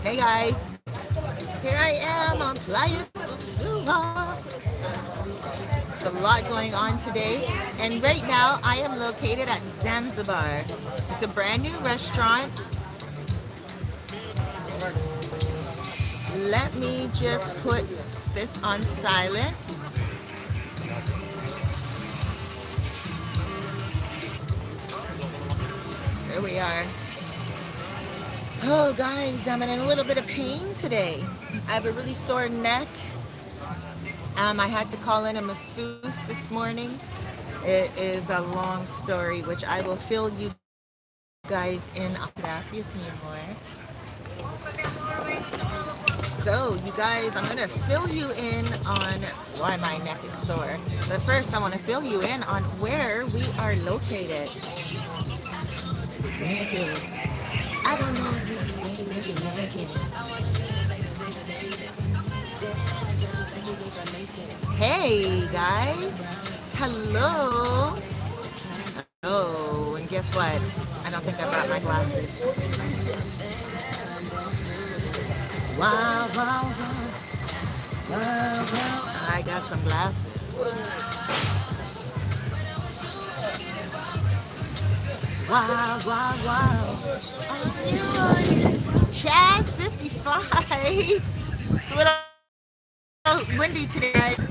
Hey guys, here I am on Playa Sosua. It's a lot going on today, and right now I am located at Zanzibar. It's a brand new restaurant. Let me just put this on silent. Here we are. Oh guys, I'm in a little bit of pain today. I have a really sore neck. I had to call in a masseuse this morning. It is a long story, which I will fill you guys in. Gracias, mi amor. So, you guys, I'm gonna fill you in on why my neck is sore. But first, I want to fill you in on where we are located. I don't know. Hey guys, hello. Oh, and guess what? I don't think I brought my glasses. Wow, wow, wow, wow, wow. I got some glasses. Wow, wow, wow. Chaz 55. It's a little windy today, guys.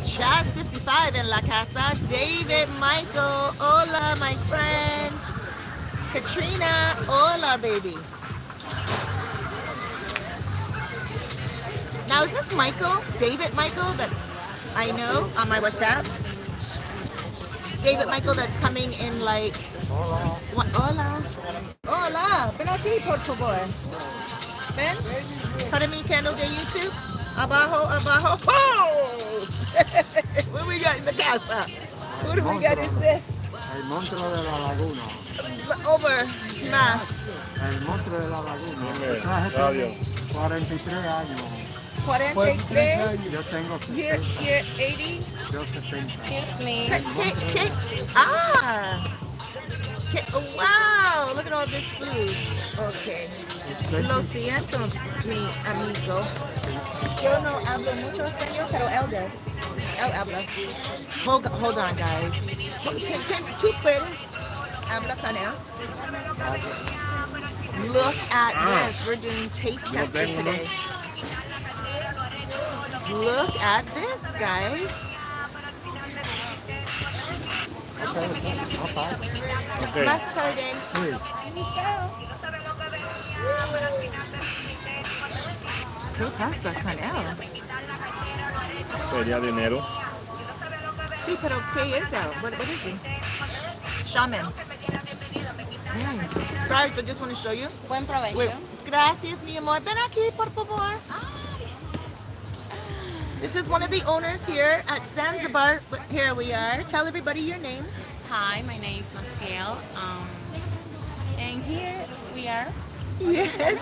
Chaz 55 in La Casa. David Michael. Hola, my friend. Katrina. Hola, baby. Now, is this Michael? David Michael that I know on my WhatsApp? David Michael that's coming in like... What? Hola. Hola. Ven aquí, por favor. Ven. Para mi candle de YouTube. Abajo, abajo. Oh! What we got in the casa? What do we got is this? El monstruo de la laguna. Over. Más. El monstruo de la laguna. Traje como 43 años. 43. Yo tengo You're 80. Yo 70. Excuse me. Oh, wow. Look at all this food. Okay. Lo siento, mi amigo. Yo no hablo mucho español, pero él habla. Hold on, guys. ¿Tú puedes hablar con él? Look at this. We're doing taste testing today. Look at this, guys. Okay. Más tarde. ¿Qué pasa con él? Sería dinero. Sí, pero ¿qué es él? What is he? Shaman. Guys, I just want to show you. Buen provecho. Wait, gracias, mi amor. Ven aquí, por favor. This is one of the owners here at Zanzibar. Here we are. Tell everybody your name. Hi, my name is Maciel. And here we are. Yes,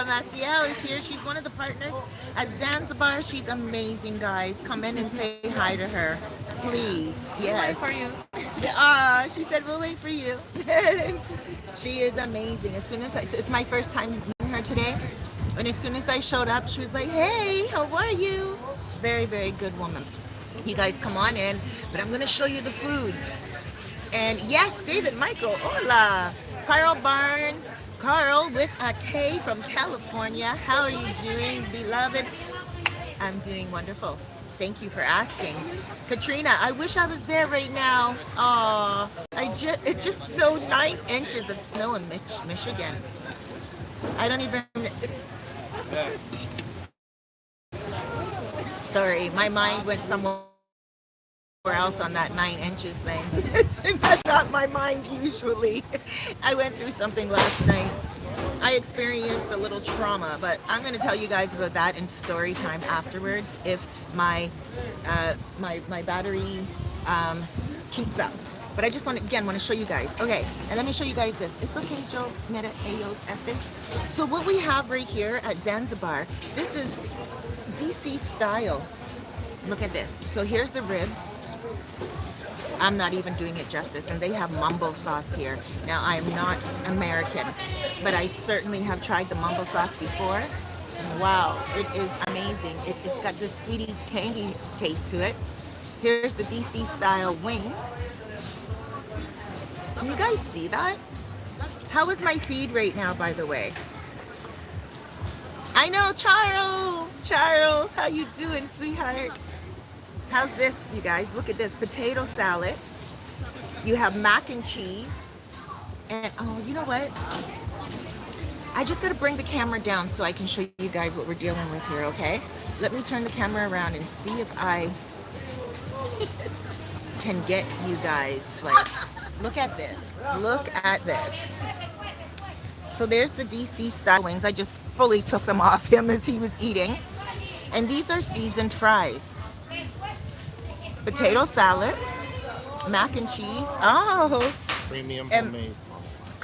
Maciel is here. She's one of the partners at Zanzibar. She's amazing, guys. Come in and say hi to her, please. Yes. Wait for you. She said we'll wait for you. She is amazing. As soon as it's my first time meeting her today, and as soon as I showed up, she was like, "Hey, how are you?" Very, very good woman. You guys come on in, but I'm gonna show you the food. And yes, David Michael, hola. Carl Barnes, Carl with a K from California. How are you doing, beloved? I'm doing wonderful. Thank you for asking. Katrina, I wish I was there right now. Aw, it just snowed 9 inches of snow in Michigan. I don't even... Sorry, my mind went somewhere else on that 9 inches thing. That's not my mind usually. I went through something last night. I experienced a little trauma, but I'm going to tell you guys about that in story time afterwards if my my battery keeps up. But I just want to show you guys. Okay, and let me show you guys this. It's okay, Joe. Mira, ellos, este. So what we have right here at Zanzibar, this is DC style. Look at this. So here's the ribs. I'm not even doing it justice. And they have mumbo sauce here. Now, I'm not American, but I certainly have tried the mumbo sauce before. And wow, it is amazing. It's got this sweetie, tangy taste to it. Here's the DC style wings. Can you guys see that? How is my feed right now, by the way? I know, Charles. Charles, how you doing, sweetheart? How's this, you guys? Look at this, potato salad. You have mac and cheese. And, oh, you know what? I just gotta bring the camera down so I can show you guys what we're dealing with here, okay? Let me turn the camera around and see if I can get you guys, like, look at this. Look at this. So there's the DC style wings. I just fully took them off him as he was eating. And these are seasoned fries. Potato salad, mac and cheese. Oh, Premium and homemade.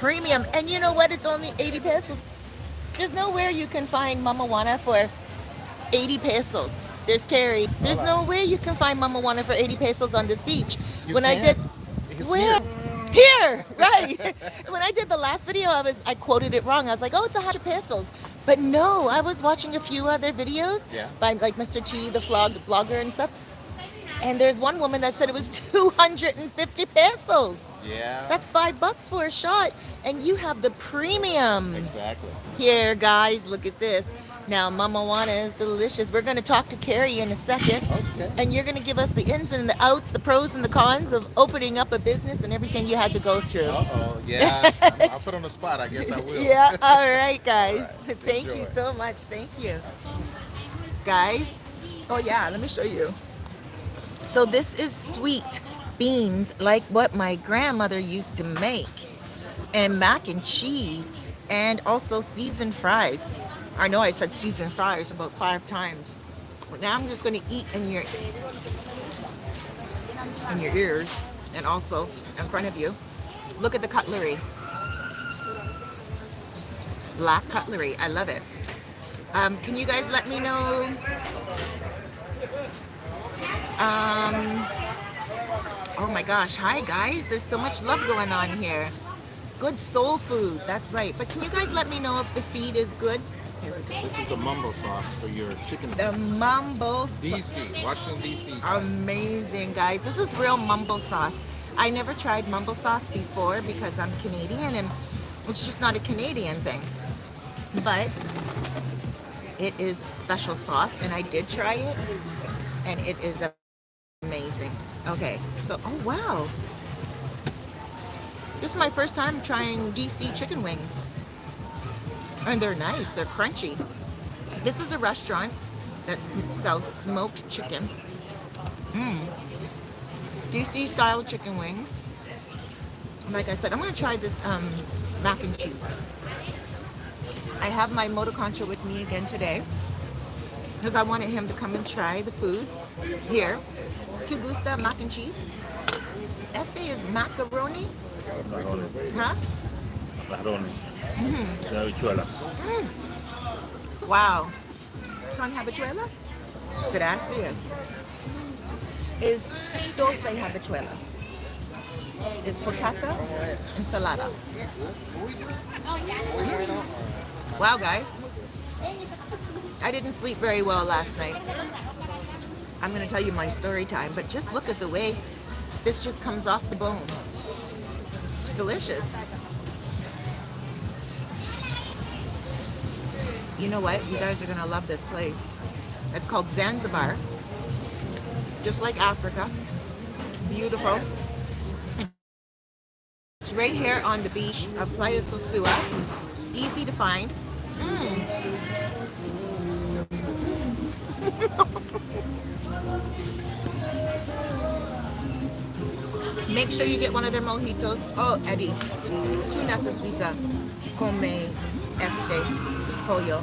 premium. And you know what? It's only 80 pesos. There's nowhere you can find Mama Juana for 80 pesos. There's Carrie. There's no way you can find Mama Juana for 80 pesos on this beach. You When I can. did, It's where? Here, right. When I did the last video, I quoted it wrong. I was like, oh, it's 100 pesos. But no, I was watching a few other videos by like Mr. T, the blogger and stuff. And there's one woman that said it was 250 pesos. Yeah. That's $5 for a shot. And you have the premium. Exactly. Here, guys, look at this. Now, Mama Juana is delicious. We're going to talk to Carrie in a second. Okay. And you're going to give us the ins and the outs, the pros and the cons of opening up a business and everything you had to go through. Uh-oh. Yeah. I'll put on the spot. I guess I will. Yeah, all right, guys. All right. Thank you Enjoy. so much. Thank you. Guys, oh yeah, let me show you. So this is sweet beans, like what my grandmother used to make. And mac and cheese, and also seasoned fries. I know I said seasoned fries about 5 times. But now I'm just going to eat in your ears and also in front of you. Look at the cutlery. Black cutlery. I love it. Can you guys let me know? Oh my gosh. Hi guys. There's so much love going on here. Good soul food. That's right. But can you guys let me know if the feed is good? This is the mumbo sauce for your chicken. The mumbo DC, Washington DC. Amazing, guys. This is real mumbo sauce. I never tried mumbo sauce before because I'm Canadian and it's just not a Canadian thing. But it is special sauce and I did try it and it is amazing. Okay, so, oh wow. This is my first time trying DC chicken wings. And they're nice, they're crunchy. This is a restaurant that sells smoked chicken. DC style chicken wings. Like I said, I'm gonna try this mac and cheese. I have my moto concho with me again today because I wanted him to come and try the food here. Tu gusta mac and cheese? Este is macaroni? Huh? Macaroni. La habichuela. Wow. Con habichuela? Gracias. Is dulce habichuela. Is potata ensalada. Wow, guys. I didn't sleep very well last night. I'm going to tell you my story time, but just look at the way this just comes off the bones. It's delicious. You know what? You guys are going to love this place. It's called Zanzibar. Just like Africa. Beautiful. It's right here on the beach of Playa Sosua. Easy to find. Make sure you get one of their mojitos. Oh, Eddie, tu necesitas comer este pollo.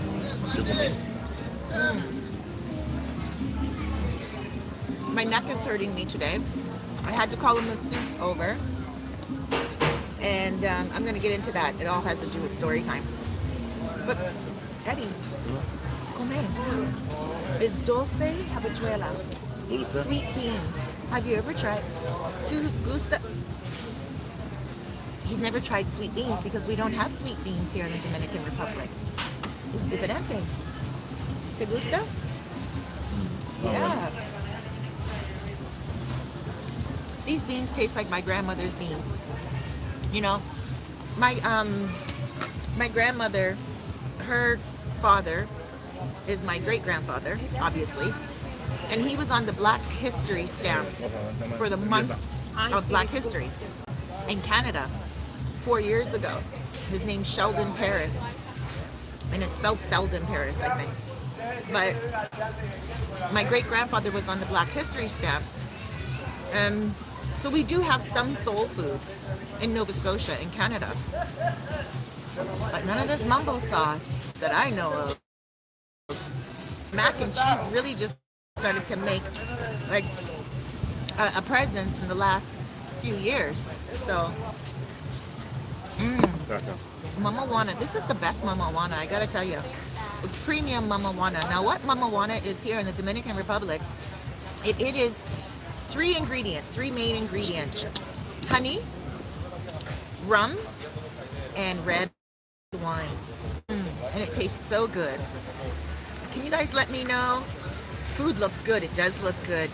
My neck is hurting me today. I had to call a masseuse over. And I'm going to get into that. It all has to do with story time. But, Eddie, come. Is dulce habichuela. Dulce. Sweet beans. Have you ever tried? To gusta. He's never tried sweet beans because we don't have sweet beans here in the Dominican Republic. It's diferente. ¿Te gusta? Yeah. These beans taste like my grandmother's beans. You know, my grandmother, her father is my great grandfather, obviously, and he was on the Black History stamp for the month of Black History in Canada 4 years ago. His name's Sheldon Paris, and it's spelled Selden Paris, I think. But my great grandfather was on the Black History stamp. So we do have some soul food in Nova Scotia, in Canada. But none of this mumbo sauce that I know of. Mac and cheese really just started to make like a presence in the last few years. So, mamajuana. This is the best mamajuana, I gotta tell you. It's premium mamajuana. Now, what mamajuana is here in the Dominican Republic, it is three main ingredients: honey, rum, and red wine. And it tastes so good. Can you guys let me know? Food looks good. It does look good.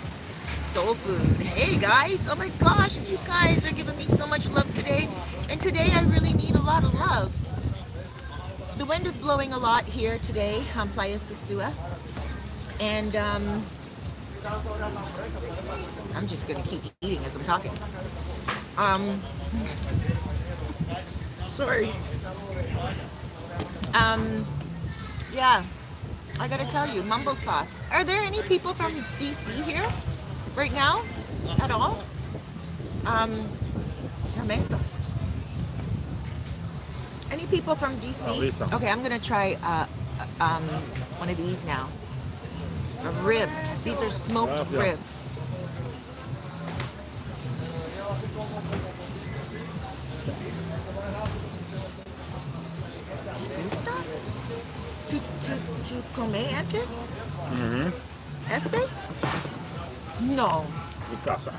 Soul food. Hey guys, oh my gosh, you guys are giving me so much love today. And today I really need a lot of love. The wind is blowing a lot here today on Playa Sosua. And I'm just gonna keep eating as I'm talking. Sorry. Yeah, I gotta tell you, mumbo sauce. Are there any people from DC here right now at all? Amazing. Any people from DC? Okay, I'm gonna try one of these now. A rib. These are smoked ribs. ¿Tu come antes? ¿Este? No. Mi casa.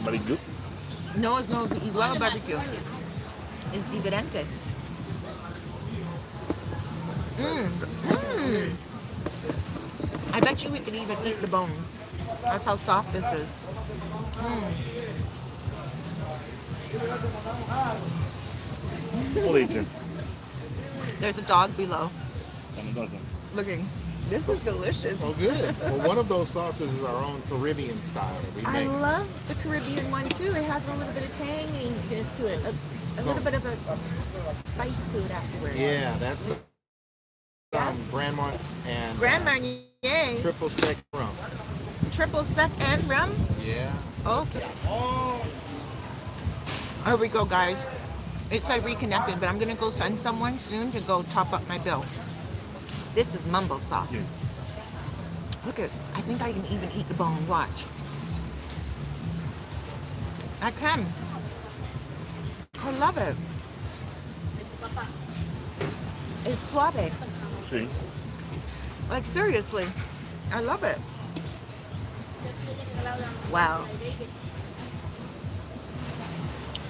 Barbecue. No, es no igual a barbecue. Es diferente. I bet you we could even eat the bone. That's how soft this is. There's a dog below. Looking. This is delicious. Oh, good. Well, one of those sauces is our own Caribbean style that we I make. love the Caribbean one too. It has a little bit of tanginess to it. A little bit of a spice to it afterwards. Yeah, that's Grand Marnier Marnier. triple sec rum. Triple sec and rum? Yeah. Okay. Here we go, guys. It's like reconnected, but I'm gonna go send someone soon to go top up my bill. This is mumbo sauce. Yeah. Look at, I think I can even eat the bone. Watch. I can. I love it. It's suave. Sí. Like seriously, I love it. Wow.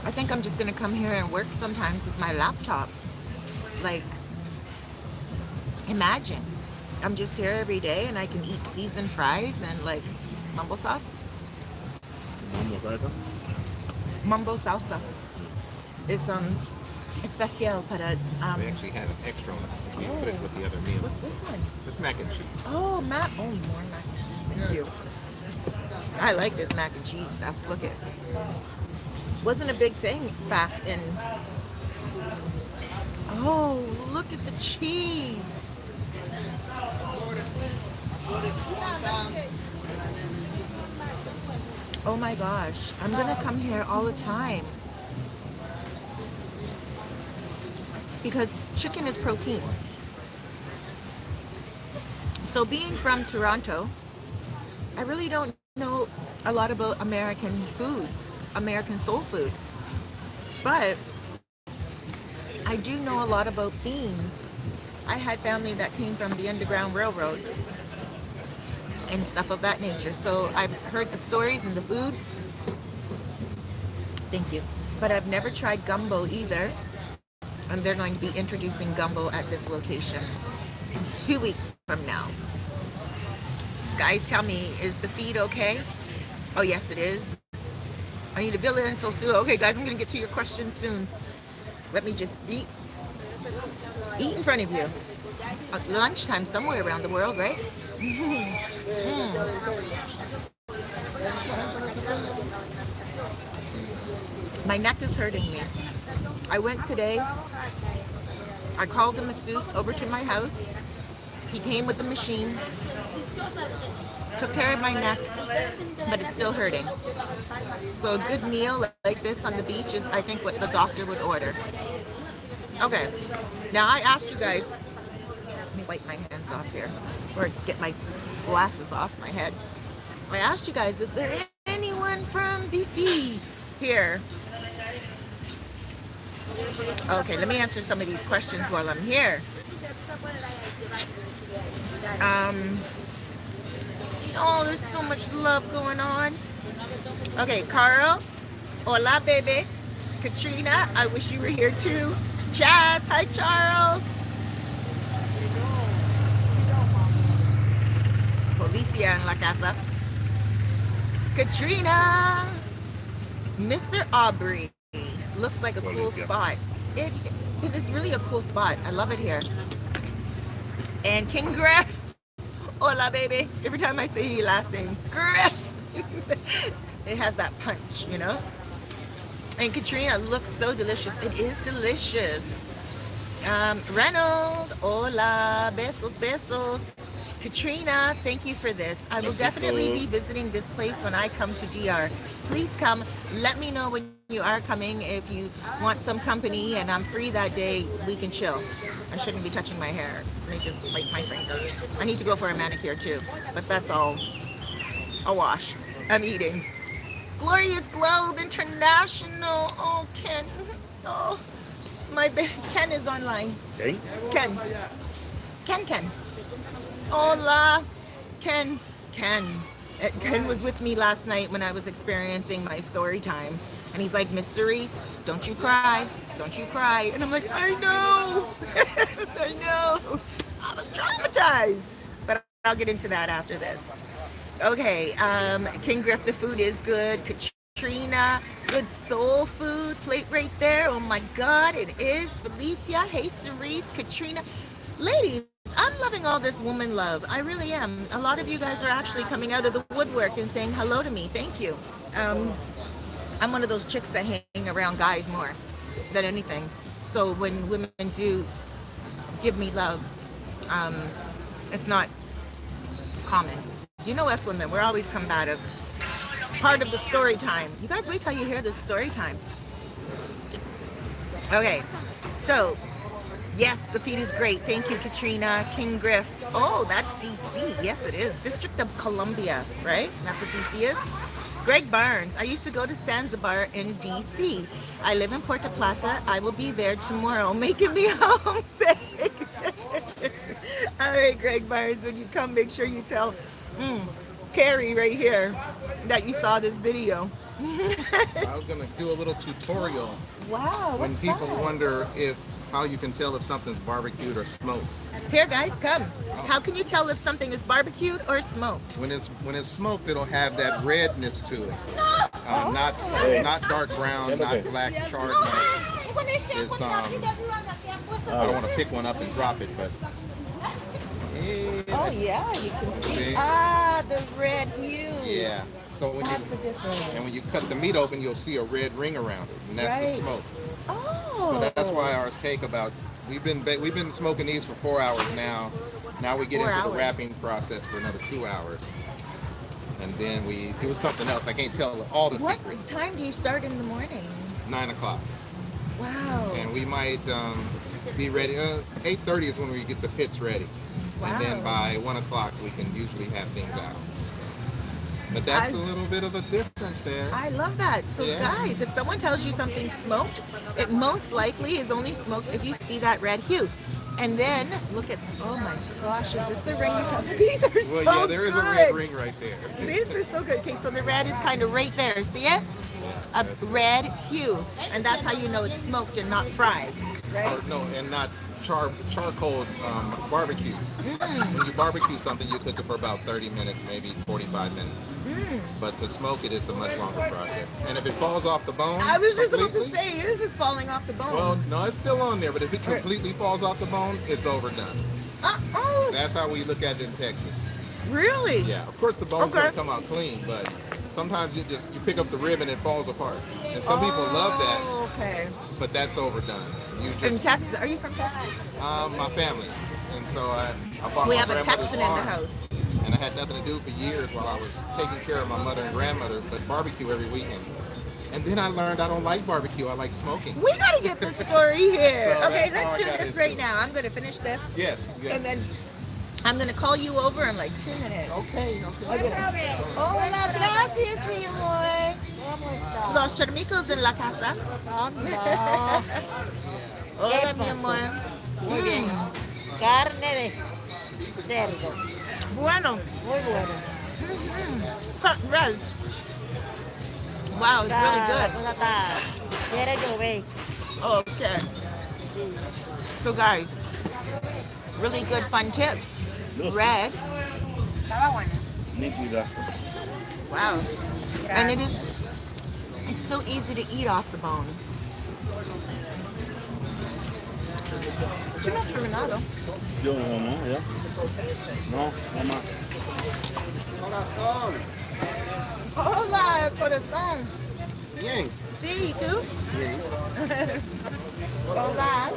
I think I'm just gonna come here and work sometimes with my laptop. Like, imagine, I'm just here every day and I can eat seasoned fries and like mumbo sauce. Mumbo salsa. It's especial para We actually had an extra one. You put it with the other meals. What's this one? It's mac and cheese. Oh, more mac and cheese. Thank you. I like this mac and cheese stuff. Look at it. Wasn't a big thing back in. Oh, look at the cheese. Oh my gosh, I'm gonna come here all the time. Because chicken is protein. So being from Toronto, I really don't know a lot about American foods, American soul food. But I do know a lot about beans. I had family that came from the Underground Railroad and stuff of that nature. So I've heard the stories and the food. Thank you. But I've never tried gumbo either. And they're going to be introducing gumbo at this location 2 weeks from now. Guys, tell me, is the feed okay? Oh, yes, it is. I need a villa in Sosua. Okay, guys, I'm going to get to your questions soon. Let me just eat in front of you. It's lunchtime somewhere around the world, right? My neck is hurting me. I went today. I called a masseuse over to my house. He came with the machine, took care of my neck, but it's still hurting. So a good meal like this on the beach is, I think, what the doctor would order. Okay, now I asked you guys, let me wipe my hands off here, or get my glasses off my head. I asked you guys, is there anyone from DC here? Okay, let me answer some of these questions while I'm here. Oh, there's so much love going on. Okay, Carl. Hola, baby. Katrina, I wish you were here too. Chaz, hi, Charles. Policia en la casa. Katrina. Mr. Aubrey. Looks like a cool spot. It is really a cool spot. I love it here. And King Griff. Hola, baby. Every time I say your last name, Griff. It has that punch, you know? And Katrina looks so delicious. It is delicious. Reynold. Hola. Besos, besos. Katrina, thank you for this. I will definitely be visiting this place when I come to DR. Please come. Let me know when you are coming. If you want some company and I'm free that day, we can chill. I shouldn't be touching my hair. Let me just light my fingers. I need to go for a manicure too, but that's all a wash. I'm eating. Glorious Globe International. Oh, Ken. Oh, Ken is online. Okay. Ken. Ken. Hola, Ken. Ken was with me last night when I was experiencing my story time. And he's like, Miss Cerise, don't you cry. Don't you cry. And I'm like, I know. I know. I was traumatized. But I'll get into that after this. Okay, King Griff, the food is good. Katrina, good soul food plate right there. Oh my God, it is. Felicia, hey Cerise, Katrina. Ladies, I'm loving all this woman love. I really am. A lot of you guys are actually coming out of the woodwork and saying hello to me. Thank you. I'm one of those chicks that hang around guys more than anything. So when women do give me love, it's not common. You know us women, we're always combative. Part of the story time. You guys wait till you hear this story time. Okay, so yes, the feed is great. Thank you, Katrina. King Griff. Oh, that's DC. Yes, it is. District of Columbia, right? That's what DC is. Greg Barnes. I used to go to Zanzibar in DC. I live in Puerto Plata. I will be there tomorrow, making me homesick. All right, Greg Barnes, when you come, make sure you tell Carrie right here that you saw this video. I was going to do a little tutorial. Wow. When people wonder how you can tell if something's barbecued or smoked. Here, guys, come. How can you tell if something is barbecued or smoked? When it's smoked, it'll have that redness to it. Not dark brown, not black charred. It's I don't want to pick one up and drop it, but. Oh yeah, you can see. The red hue. Yeah. So that's the difference. And when you cut the meat open, you'll see a red ring around it, and that's the smoke. Oh. So that's why ours take about. We've been smoking these for 4 hours now. Now we get into the wrapping process for another 2 hours, and then it was something else. I can't tell all the secrets. What time do you start in the morning? 9 o'clock. Wow. And we might be ready. 8:30 is when we get the pits ready. Wow. And then by 1 o'clock we can usually have things out. But that's a little bit of a difference there. I love that. So guys, if someone tells you something's smoked, it most likely is only smoked if you see that red hue. And then look at, oh my gosh, is this the ring? These are so good. Well, yeah, there is a red ring right there. This is so good. Okay, so the red is kind of right there. See it? a red hue, and that's how you know it's smoked and not fried, right? Or, no, and not charcoal barbecue. When you barbecue something, you cook it for about 30 minutes, maybe 45 minutes. But to smoke it, it's a much longer process. And if it falls off the bone, I was just about to completely- say, this is falling off the bone. Well, no, it's still on there, but if it completely falls off the bone, it's overdone. Oh, That's how we look at it in Texas. really? Yeah, of course the bone's Okay. gonna come out clean, but sometimes you pick up the rib and it falls apart. And some people love that, Oh, okay. but that's overdone. You In just Texas, are you from Texas? my family, and so I bought We my have a grandmother's Texan in the farm, house. and I had nothing to do for years while I was taking care of my mother and grandmother, but barbecue every weekend. And then I learned I don't like barbecue. I like smoking. We gotta get this story here. So Okay, that's how I let's do got this into right it. now. I'm gonna finish this, Yes, yes. and then I'm gonna call you over in like 2 minutes. Okay. Hola, gracias, mi amor. Los charmicos en la casa. Hola, mi amor. Muy bien. Carne de cerdo. Bueno. Muy bueno. Cut res. Wow, it's really good. Cosa está. Quiere llover. Okay. So guys, really good fun tip. Red. Nítida. Wow. And it's so easy to eat off the bones. Too much Renado. Yo no, ya. No, nada más. Hola, corazón. Bien. Sí, ¿tú? Hola.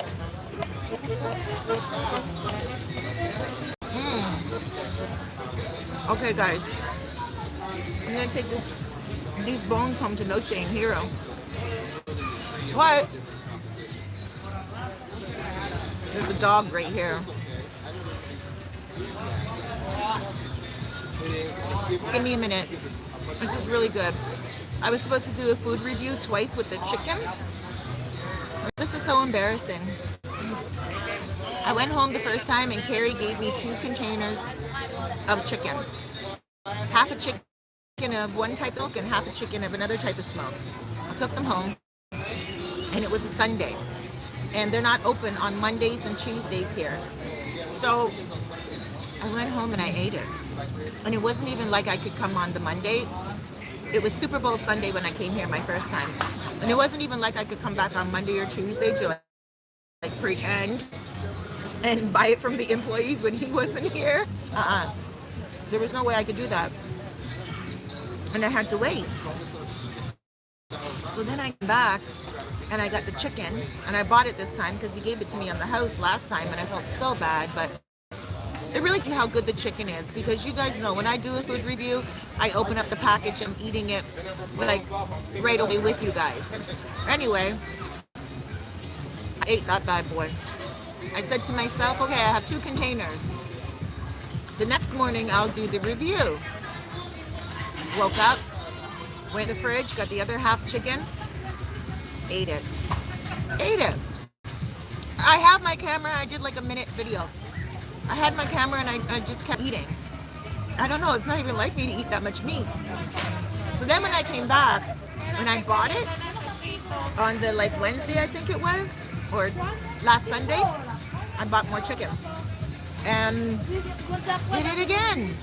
Okay, guys. I'm gonna take these bones home to Noche and Hero. What? There's a dog right here. Give me a minute. This is really good. I was supposed to do a food review twice with the chicken. This is so embarrassing. I went home the first time and Carrie gave me 2 containers of chicken. Half a chicken of one type of milk and half a chicken of another type of smoke. I took them home and it was a Sunday. And they're not open on Mondays and Tuesdays here. So I went home and I ate it. And it wasn't even like I could come on the Monday. It was Super Bowl Sunday when I came here my first time. And it wasn't even like I could come back on Monday or Tuesday to like pretend and buy it from the employees when he wasn't here. There was no way I could do that. And I had to wait. So then I came back and I got the chicken and I bought it this time because he gave it to me on the house last time and I felt so bad, but it really tells how good the chicken is because you guys know when I do a food review, I open up the package and eating it like right away with you guys. Anyway, I ate that bad boy. I said to myself, okay, I have 2 containers. The next morning I'll do the review. Woke up, went to the fridge, got the other half chicken, ate it. Ate it. I have my camera, I did like a minute video. I had my camera and I just kept eating. I don't know, it's not even like me to eat that much meat. So then when I came back, when I bought it, on the like Wednesday I think it was, or last Sunday, I bought more chicken. And did it again.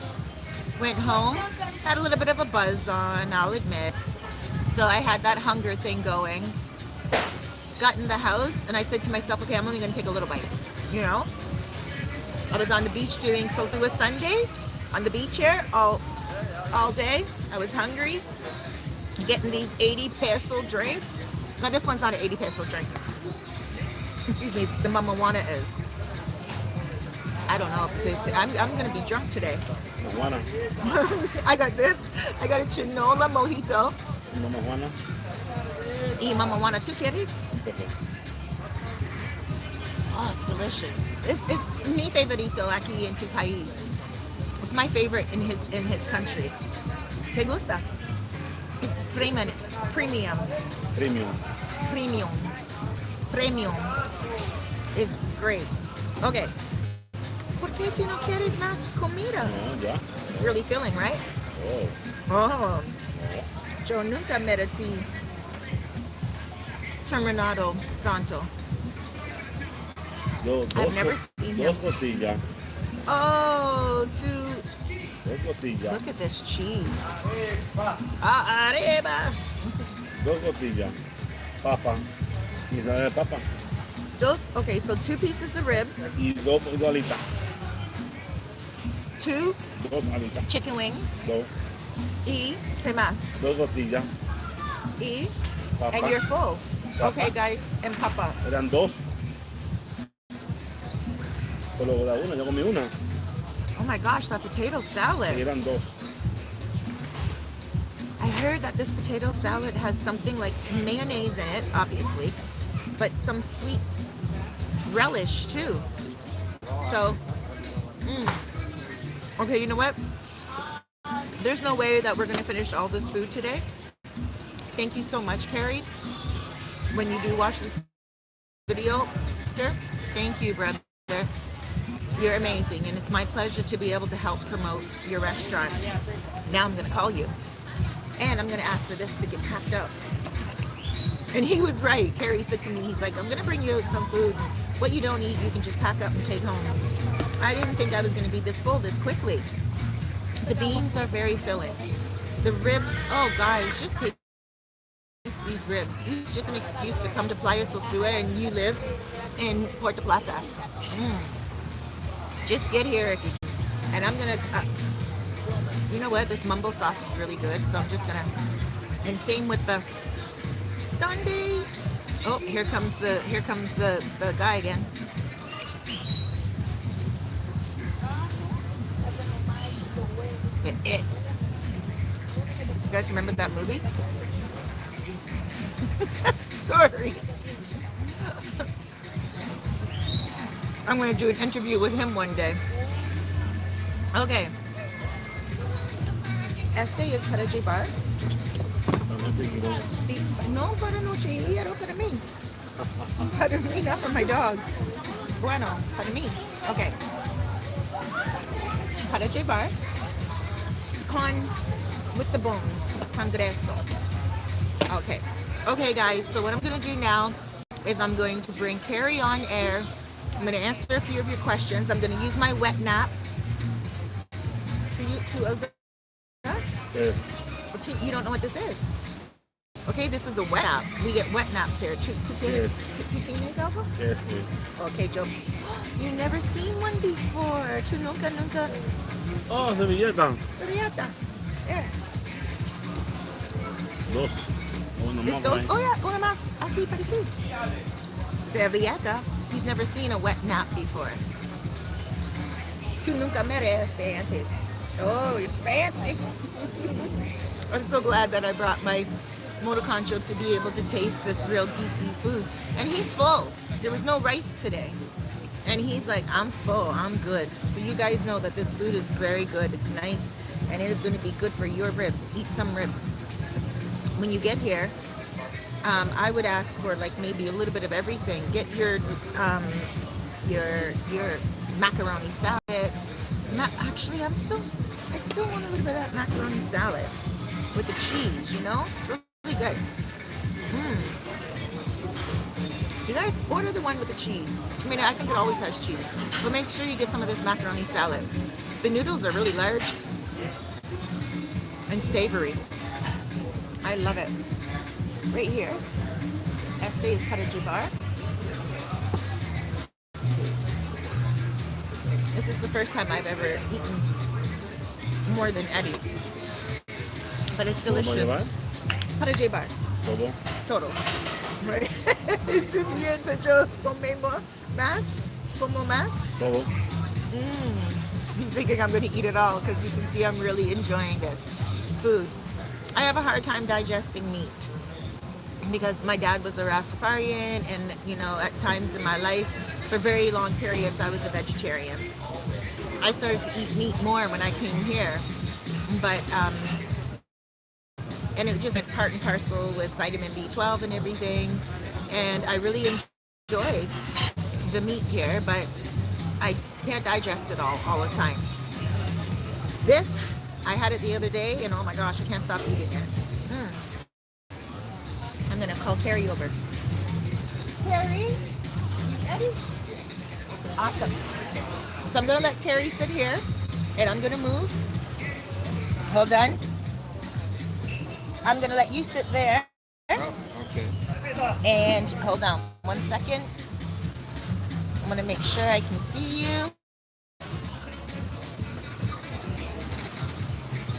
Went home, had a little bit of a buzz on, I'll admit. So I had that hunger thing going. Got in the house and I said to myself, okay, I'm only gonna take a little bite, you know? I was on the beach doing Sosua Sundays on the beach here all day. I was hungry, getting these 80 peso drinks. No, this one's not an 80 peso drink. Excuse me, the Mama Juana is. I don't know if it's, I'm gonna be drunk today. Juana. I got this. I got a chinola mojito. Mama Juana. Y Mama Juana, ¿tú quieres? Oh, it's delicious. It's mi favorito aquí en tu país. It's my favorite in his country. ¿Te gusta? It's premium. Premium. Is great. Okay. ¿Por qué tú no quieres más comida? No, ya. It's really filling, right? Oh. Oh. Yo nunca metí terminado pronto. I've never seen him. Dos costillas. Oh, Dos costillas. look at this cheese. Ah, arriba. Dos costillas. Papa. Y sabe papa. Okay, so 2 pieces of ribs, Y dos alitas. 2 Dos alitas. chicken wings, Dos. y ¿qué más? Dos costillas. Y Papa. and you're full. Papa. Okay, guys, and papa. Eran dos. Pero la una, yo comí una. Oh my gosh, that potato Y salad. eran dos. I heard that this potato salad has something like mayonnaise in it, obviously, but some sweet relish too. So, okay, you know what? There's no way that we're gonna finish all this food today. Thank you so much, Carrie. When you do watch this video, sister, thank you, brother. You're amazing, and it's my pleasure to be able to help promote your restaurant. Now I'm gonna call you, and I'm gonna ask for this to get packed up. And he was right. Carrie said to me, he's like, I'm gonna bring you some food. What you don't eat, you can just pack up and take home. I didn't think I was gonna be this full this quickly. The beans are very filling. The ribs, oh guys, just take these ribs. It's just an excuse to come to Playa Sosua and you live in Puerto Plata. Just get here if you can. And I'm gonna, you know what? This mumbo sauce is really good, so I'm just gonna. And same with the Dundee. Oh, here comes the guy again. It. You guys remember that movie? Sorry. I'm going to do an interview with him one day. Okay. Este is para llevar. Sí, no para noche, era para mí. Para mí, not for my dogs. Bueno, para mí. Okay. Para llevar with the bones, congreso. Okay. Okay, guys, so what I'm going to do now is I'm going to bring Carrie on air. I'm going to answer a few of your questions. I'm going to use my wet nap. Yes. You don't know what this is? Okay, this is a wet nap. We get wet naps here. Two Yes. teenage alpha? Yes, yes. Okay, Joe. You've never seen one before. Tú nunca. Oh, servilleta. Servilleta. Here. Dos. Una This más. goes. por Oh ahí. yeah, una más. Aquí para ti. Servilleta. He's never seen a wet nap before. Tú nunca merece antes. Oh, you're fancy. I'm so glad that I brought my motoconcho to be able to taste this real DC food. And he's full. There was no rice today. And he's like, I'm full, I'm good. So you guys know that this food is very good. It's nice, and it is going to be good for your ribs. Eat some ribs. When you get here, I would ask for like maybe a little bit of everything. Get your macaroni salad. Actually, I still want a little bit of that macaroni salad with the cheese. You know, it's really good. You guys order the one with the cheese. I mean, I think it always has cheese, but make sure you get some of this macaroni salad. The noodles are really large and savory. I love it. Right here, este is para llevar. This is the first time I've ever eaten more than Eddie, but it's delicious. Para llevar. Todo. Todo. Right? ¿Tú piensas yo comemos más? Como más? Todo. He's thinking I'm going to eat it all because you can see I'm really enjoying this food. I have a hard time digesting meat because my dad was a Rastafarian, and you know, at times in my life, for very long periods, I was a vegetarian. I started to eat meat more when I came here, but and it just went part and parcel with vitamin B12 and everything, and I really enjoyed the meat here, but I can't digest it all the time. This, I had it the other day, and oh my gosh, I can't stop eating it. I'm gonna call Carrie over. Carrie, you ready? Awesome. So I'm gonna let Carrie sit here, and I'm gonna move. Hold on. I'm gonna let you sit there, Oh, okay. and hold on 1 second. I'm gonna make sure I can see you.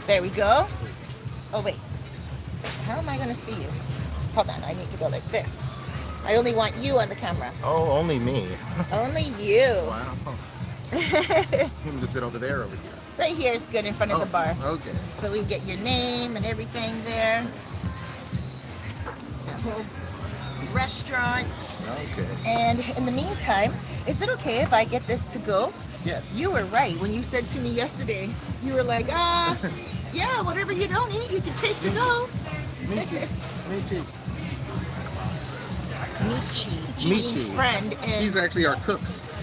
There we go. Oh wait, how am I gonna see you? Hold on, I need to go like this. I only want you on the camera. Oh, only me. Only you. Wow. I'm just sit over there over here. Right here is good in front of the bar. Okay. So we get your name and everything there. That whole restaurant. Okay. And in the meantime, is it okay if I get this to go? Yes. You were right when you said to me yesterday, you were like, yeah, whatever you don't eat, you can take to go. Me too. Me too. Michi means friend. And He's actually our cook.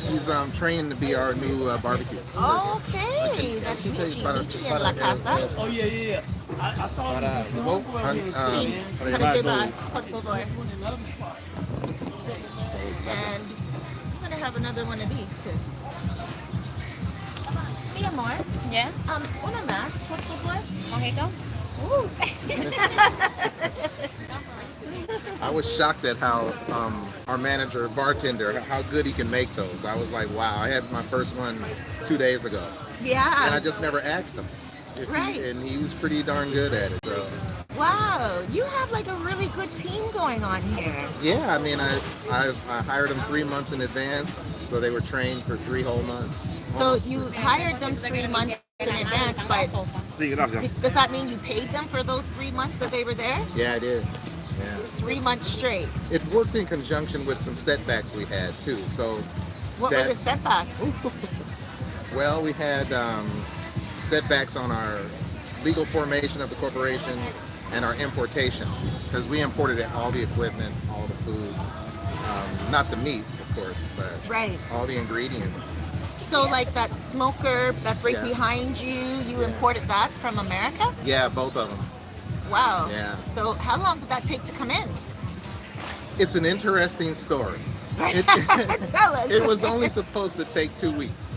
He's trained to be our new barbecue. okay, that's Michi. Michi in La Casa. Oh, yeah. Para, Sí, para llevar, por favor. And I'm gonna have another one of these too. Mi amor, Yeah. una más, por favor. Mojito. Ooh. I was shocked at how our manager, bartender, how good he can make those. I was like, wow. I had my first one 2 days ago, Yeah. and I just never asked him. Right. And he was pretty darn good at it. So. Wow, you have like a really good team going on here. Yeah, I mean, I hired them 3 months in advance, so they were trained for 3 whole months. So you hired them 3 months in advance, but does that mean you paid them for those 3 months that they were there? Yeah, I did. Yeah. 3 months straight. It worked in conjunction with some setbacks we had too. So, What were the setbacks? well, we had setbacks on our legal formation of the corporation and our importation, because we imported all the equipment, all the food, not the meat, of course, but Right. all the ingredients. So like that smoker that's right Yeah. behind you, you imported that from America? Yeah, both of them. Wow. Yeah. So how long did that take to come in? It's an interesting story. It, Tell us. it was only supposed to take 2 weeks.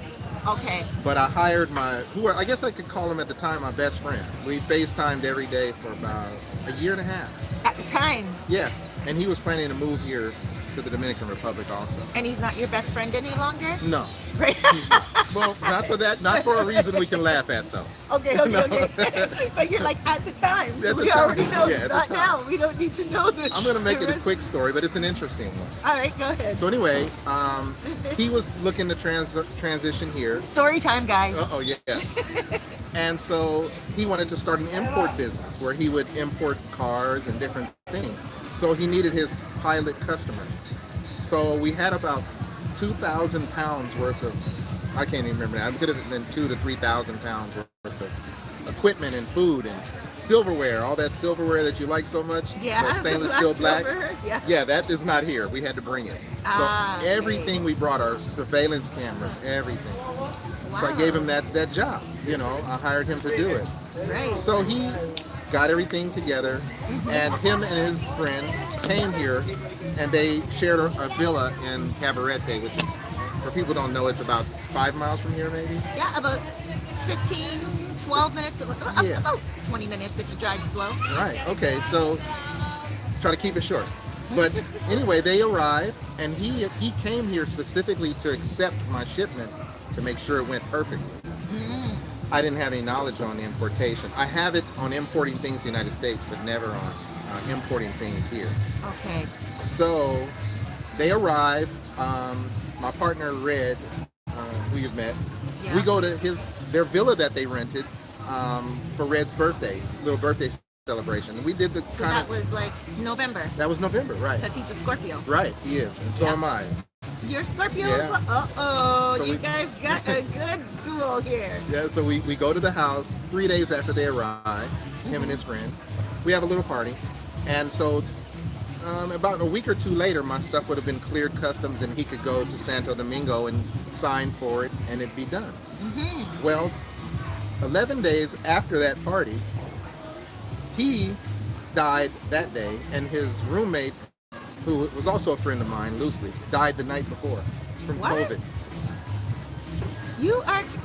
Okay. But I hired I guess I could call him at the time my best friend. We FaceTimed every day for about a year and a half. At the time. Yeah, and he was planning to move here to the Dominican Republic also. And he's not your best friend any longer? No. Right. Well, not for that, not for a reason we can laugh at though. Okay. But you're like at the time, so At the we time, already know yeah, it's at the not time. now. We don't need to know this. I'm gonna make it a quick story, but it's an interesting one. All right, go ahead. So anyway, he was looking to transition here. Story time, guys. Oh yeah. And so he wanted to start an import business where he would import cars and different things. So he needed his pilot customer. So we had about 2,000 pounds worth of, I can't even remember now, it could have been 2,000 to 3,000 pounds worth of equipment and food and silverware, all that silverware that you like so much. Yeah. That stainless steel black. silver, Yeah. Yeah, that is not here. We had to bring it. Ah, So everything we brought, our surveillance cameras, everything. So I gave him that job. You know, I hired him to do it. Right. So he got everything together, and him and his friend came here, and they shared a villa in Cabarete, which is, for people who don't know, it's about 5 miles from here, maybe. Yeah, about 15, 12 minutes, Yeah. about 20 minutes if you drive slow. Right. Okay. So try to keep it short. But anyway, they arrived, and he came here specifically to accept my shipment to make sure it went perfectly. I didn't have any knowledge on importation. I have it on importing things to the United States, but never on importing things here. Okay. So they arrive. My partner Red, who you've met, Yeah. we go to their villa that they rented for Red's birthday, little birthday celebration. And we did the So kind that of was like November, that was November, right? because he's a Scorpio. Right, he is, and so Yeah. am I. You're Scorpio Yeah. as well? Uh-oh, So you we- guys got a good duo here. Yeah, so we go to the house 3 days after they arrive, him and his friend. We have a little party, and so about a week or two later, my stuff would have been cleared customs, and he could go to Santo Domingo and sign for it, and it'd be done. Well, 11 days after that party, he died that day, and his roommate who was also a friend of mine, loosely, died the night before from What? COVID.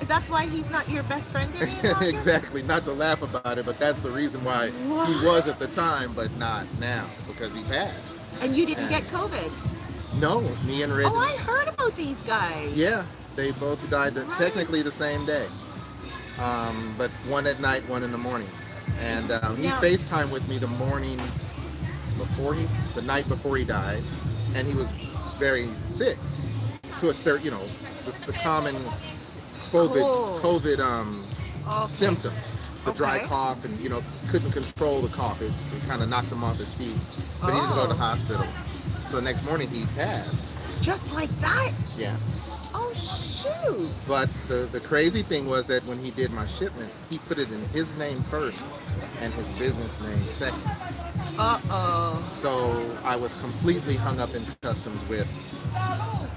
That's why he's not your best friend any longer? Exactly. Not to laugh about it, but that's the reason why he was at the time, but not now, because he passed. And you didn't get COVID? No, me and Red. Oh, I heard about these guys. Yeah, they both died Right. technically the same day, but one at night, one in the morning. And he Now- FaceTimed with me the night before he died, and he was very sick to a certain, the common COVID Okay. symptoms, the dry Okay. cough, and couldn't control the cough. It kind of knocked him off his feet, but he had to go to the hospital. So the next morning he passed. Just like that? Yeah. Oh, shoot. But the crazy thing was that when he did my shipment, he put it in his name first and his business name second. Uh-oh. So I was completely hung up in customs with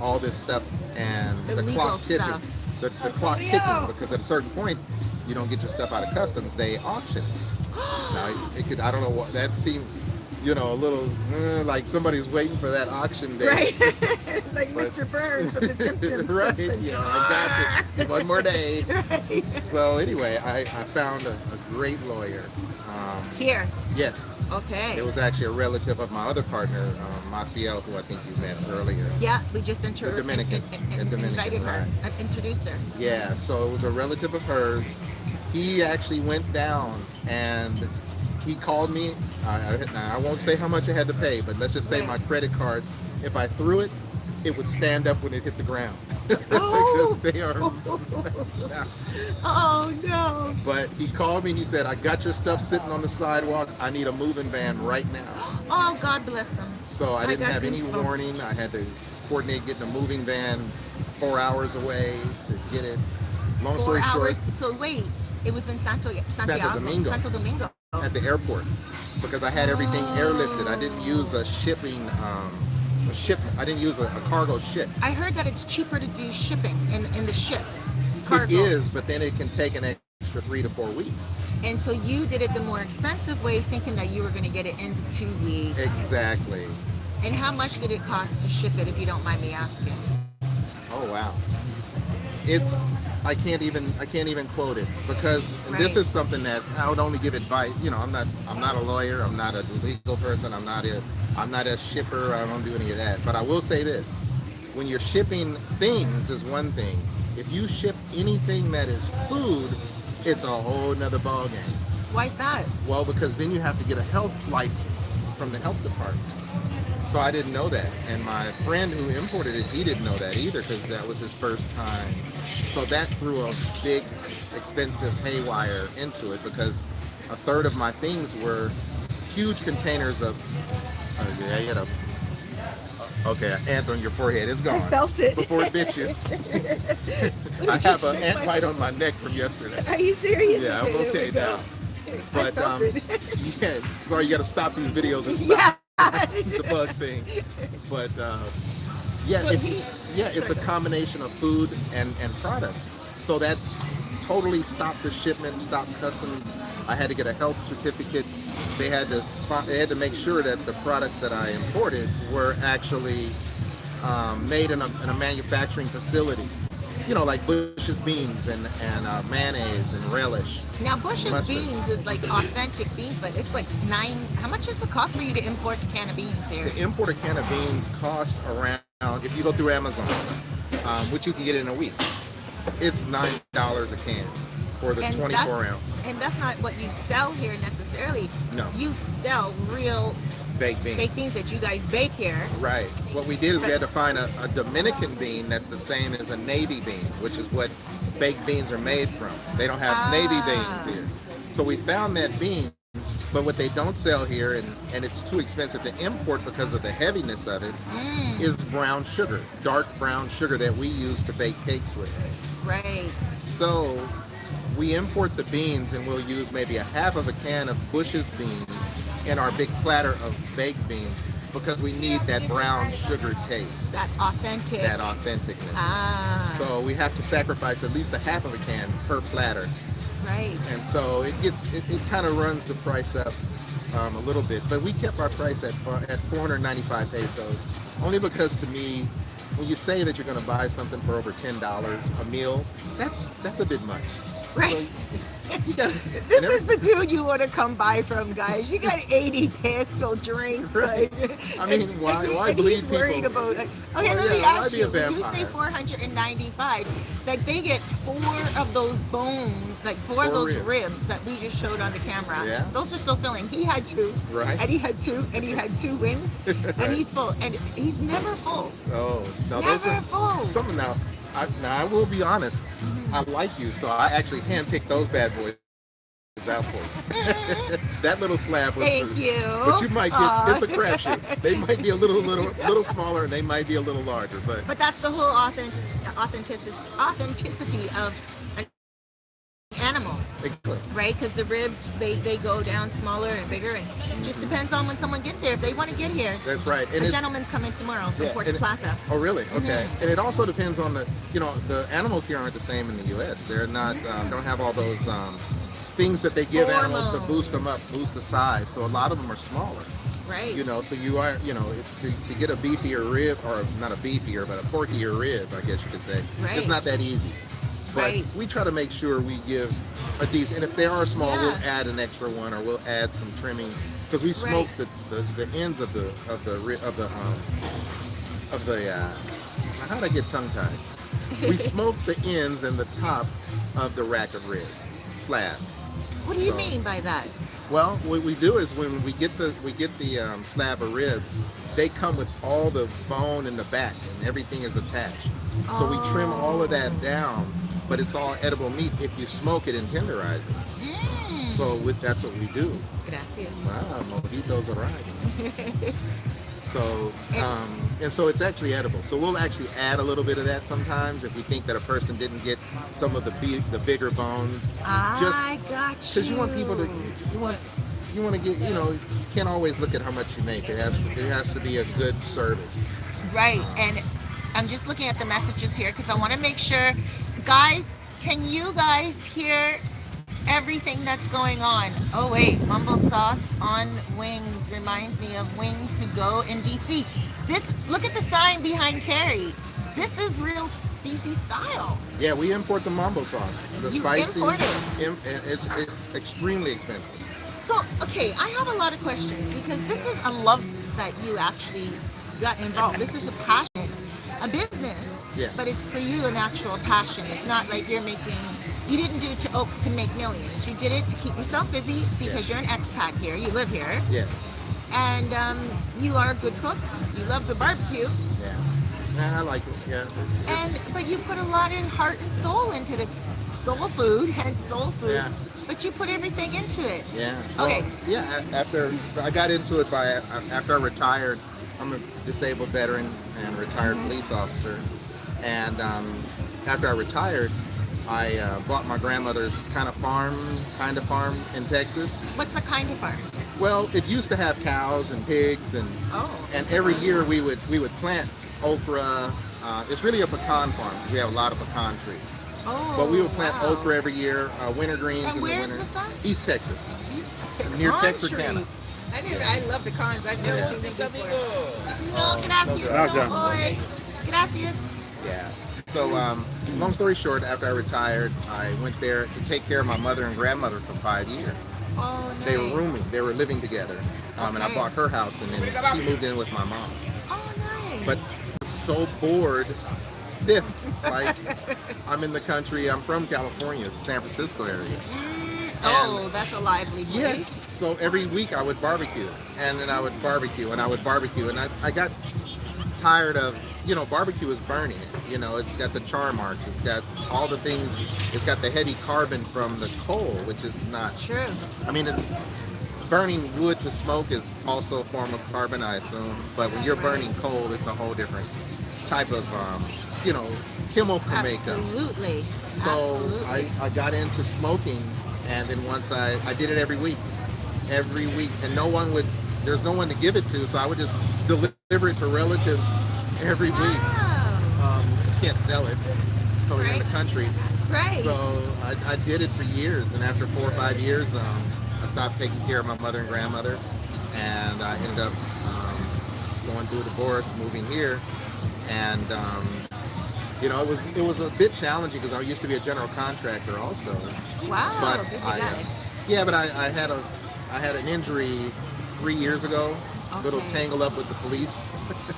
all this stuff and The the legal clock ticking. stuff. The clock ticking, because at a certain point, you don't get your stuff out of customs, they auction it. Now, I don't know what, that seems, a little like somebody's waiting for that auction day. Right. Like But- Mr. Burns from The Simpsons. Right, Simpsons. yeah, I got it. One more day. Right. So anyway, I found a great lawyer. Here. Yes, Okay. it was actually a relative of my other partner, Maciel, who I think you met earlier. Yeah, we just The Dominican. The Dominican, invited her. right. I've introduced her. Yeah, so it was a relative of hers. He actually went down and he called me. I won't say how much I had to pay, but let's just say Right. my credit cards, if I threw it, it would stand up when it hit the ground. Oh. Because they are maxed out. Oh, no. But he called me, he said, I got your stuff sitting on the sidewalk. I need a moving van right now. Oh, God bless him. So I didn't got have any goosebumps. warning. I had to coordinate getting a moving van 4 hours away to get it. Long 4 story hours. short, So wait, it was in Santiago. Domingo. Santo Domingo. at the airport, because I had everything airlifted. I didn't use a shipping, I didn't use a cargo ship. I heard that it's cheaper to do shipping in the ship. Cargo. It is, but then it can take an extra 3 to 4 weeks. And so you did it the more expensive way, thinking that you were going to get it in 2 weeks. Exactly. And how much did it cost to ship it, if you don't mind me asking? Oh wow. I can't even quote it, because this Right. is something that I would only give advice. I'm not a lawyer. I'm not a legal person. I'm not a shipper. I don't do any of that. But I will say this: when you're shipping things is one thing. If you ship anything that is food, it's a whole nother ballgame. Why is that? Well, because then you have to get a health license from the health department. So I didn't know that. And my friend who imported it, he didn't know that either, because that was his first time. So that threw a big, expensive haywire into it, because a third of my things were huge containers of, yeah, you had a, okay, an ant on your forehead. It's gone. I felt it. Before it bit you. I have an ant bite on my neck from yesterday. Are you serious? Yeah, I'm There okay we go. now. But felt it. yeah, sorry, you got to stop these videos and stop Yeah. the bug thing. But yeah, So it's a combination of food and products. So that totally stopped the shipment, stopped customs. I had to get a health certificate. They had to make sure that the products that I imported were actually made in a manufacturing facility. Like Bush's beans and mayonnaise and relish. Now, Bush's Mustard. beans is like authentic beans, but it's like how much does it cost for you to import a can of beans here? To import a can of beans cost around, if you go through Amazon, which you can get in a week, it's $9 a can for the 24 ounce. And that's not what you sell here necessarily. No. You sell real Baked beans. baked beans that you guys bake here. Right. What we did is we had to find a Dominican bean that's the same as a navy bean, which is what baked beans are made from. They don't have navy beans here. So we found that bean, but what they don't sell here, and it's too expensive to import because of the heaviness of it, is brown sugar, dark brown sugar that we use to bake cakes with. Right. So we import the beans, and we'll use maybe a half of a can of Bush's beans in our big platter of baked beans, because we need that brown sugar taste, That authentic. that authenticness. So we have to sacrifice at least a half of a can per platter. Right. And so it kind of runs the price up a little bit, but we kept our price at 495 pesos, only because to me, when you say that you're going to buy something for over $10 a meal, that's a bit much. Right. So, you gotta, This is the dude you want to come buy from, guys. You got 80 peso drinks. Right. Like, I mean, why and bleed he's worried people? about it. Okay, Well, let me yeah, why ask be you. a When you vampire? say 495, like they get 4 of those bones, like 4 of those ribs that we just showed on the camera. Yeah. Those are so filling. He had 2. Right. And he had 2, and he had 2 wings, and he's full. And he's never full. Oh, no, Never those are full. something now. I will be honest. I like you, so I actually handpicked those bad boys out for you. That little slab was Thank for, you. but you might get. It's a crapshoot. They might be a little smaller, and they might be a little larger. But that's the whole authenticity of an animal. exactly. Right, because the ribs they go down smaller and bigger, and it just depends on when someone gets here. If they want to get here, That's right. And a it's, gentleman's coming tomorrow from Yeah, Puerto and it- Plata. oh, really? Okay. And it also depends on the animals here aren't the same in the U.S. They're not don't have all those things that they give animals to boost them up, boost the size. So a lot of them are smaller. Right. So you are, to get a beefier rib, or not a beefier, but a porkier rib, I guess you could say. Right. It's not that easy. But Right. we try to make sure we give a decent, and if they are small, Yeah. we'll add an extra one, or we'll add some trimmings, because we smoke the ends of the how'd I get tongue tied? We smoke the ends and the top of the rack of ribs slab. What do you So- mean by that? Well, what we do is when we get the slab of ribs, they come with all the bone in the back and everything is attached. So we trim all of that down, but it's all edible meat if you smoke it and tenderize it. So that's what we do. Gracias. Wow, mojitos arriving. So and so it's actually edible. So we'll actually add a little bit of that sometimes if we think that a person didn't get some of the bigger bones. I got you. Because you want people to, you want to get, you can't always look at how much you make. It has to be a good service. Right, and I'm just looking at the messages here because I want to make sure, guys, can you guys hear everything that's going on? Oh wait, mumbo sauce on wings reminds me of wings to go in DC. Look at the sign behind Carrie. This is real DC style. Yeah, we import the mambo sauce. The You spicy. import it? It's extremely expensive. So, okay, I have a lot of questions because this is a love that you actually got involved. This is a passion, a business, Yeah. but it's for you an actual passion. It's not like you didn't do it to make millions. You did it to keep yourself busy because you're an expat here, you live here, Yeah. and you are a good cook. You love the barbecue, Yeah, I like it. Yeah. but you put a lot of heart and soul into the soul food, hence soul food. Yeah. But you put everything into it. Yeah. Okay. Well, yeah. After I got into it after I retired, I'm a disabled veteran and retired police officer, and after I retired, I bought my grandmother's kind of farm in Texas. What's a kind of farm? Well, it used to have cows and pigs, and every year we would plant okra. It's really a pecan farm because we have a lot of pecan trees. Oh, But we would plant wow. okra every year, winter greens And in the where's winter. the sun? East Texas, Pecan near tree. Texarkana. I love pecans. I've never seen them before. No, gracias. Gracias. Boy. Gracias. Yeah. So, long story short, after I retired, I went there to take care of my mother and grandmother for 5 years. Oh, nice. They were rooming. They were living together. And I Okay. bought her house, and then she moved in with my mom. Oh, nice. But so bored, stiff. Like, I'm in the country. I'm from California, San Francisco area. Oh, that's a lively place. Yes. So every week I would barbecue, and then I would barbecue, and I would barbecue, and I got tired of, barbecue is burning. It's got the char marks, it's got all the things, it's got the heavy carbon from the coal, which is not True. I mean, it's burning wood to smoke is also a form of carbon, I assume. But when you're burning coal, it's a whole different type of, chemical makeup. Absolutely. So Absolutely. I got into smoking, and then once I did it every week, and there's no one to give it to, so I would just deliver it to relatives every week. Wow. You can't sell it, so you're in the Right. country. Right. So I did it for years, and after 4 or 5 years, I I stopped taking care of my mother and grandmother, and I ended up going through a divorce, moving here, and you know, it was a bit challenging because I used to be a general contractor also. Wow, But busy I, guy. yeah, but I had an injury 3 years ago, a little Okay. tangle up with the police,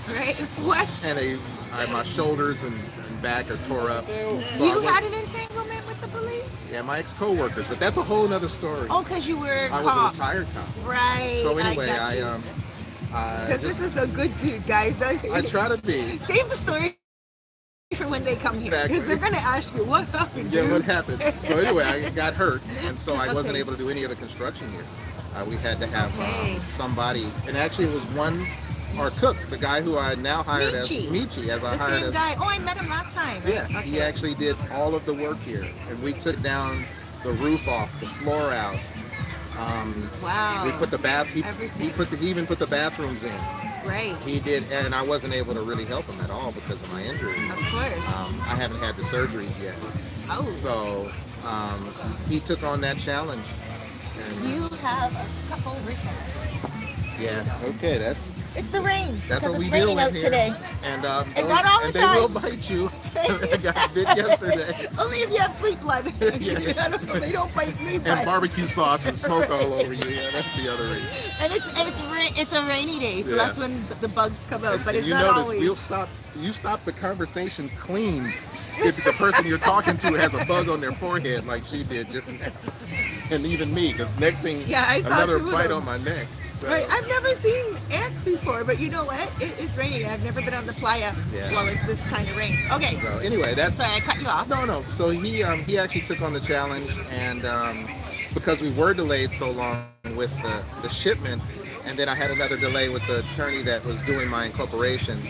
Right? What? and my shoulders and back are tore up. So You had an entanglement with the police? yeah, my ex-co-workers, but that's a whole nother story. Oh, because you were a I was a cop. retired cop. Right. So anyway, I because this just, is a good dude, guys. I try to be. Save the story for when they come here, Exactly. because they're gonna ask you what happened. Yeah, dude? what happened? So anyway, I got hurt, and so I wasn't able to do any of the construction here. We had to have Okay. somebody, and actually it was our cook, the guy who I now hired Michi. as I The hired same as. guy. Oh, I met him last time. Right? Yeah, Okay. he actually did all of the work here, and we took down the roof off, the floor out. Wow. We put the bath. He Everything. he even put the bathrooms in. Right. He did, and I wasn't able to really help him at all because of my injury. Of course. I haven't had the surgeries yet, Oh. so he took on that challenge. And, You have a couple recaps. yeah, okay, that's It's the rain. what because we it's deal raining with out here. today. And that all the and they time? will bite you. I got bit yesterday. Only if you have sweet blood. Yeah. I don't know, they don't bite me. And But. barbecue sauce and smoke all over you. Yeah, that's the other reason. And it's a rainy day, so Yeah. that's when the bugs come out. But And it's you not notice always. you stop the conversation clean if the person you're talking to has a bug on their forehead like she did just now. And even me, because next thing, Yeah, I saw another 2 of bite them. on my neck. So, Right, I've never seen ants before, but you know what? It's raining. I've never been on the playa Yeah. while it's this kind of rain. Okay, so anyway, that's sorry, I cut you off. no. So he actually took on the challenge, and because we were delayed so long with the shipment, and then I had another delay with the attorney that was doing my incorporation.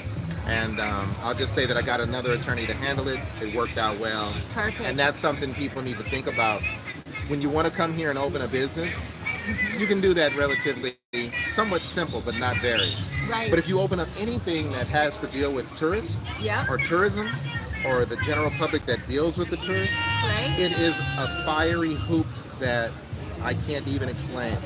And I'll just say that I got another attorney to handle it. It worked out well. Perfect. And that's something people need to think about. When you want to come here and open a business, you can do that relatively somewhat simple, but not very. Right. But if you open up anything that has to deal with tourists Yeah. or tourism or the general public that deals with the tourists, Right. it is a fiery hoop that I can't even explain.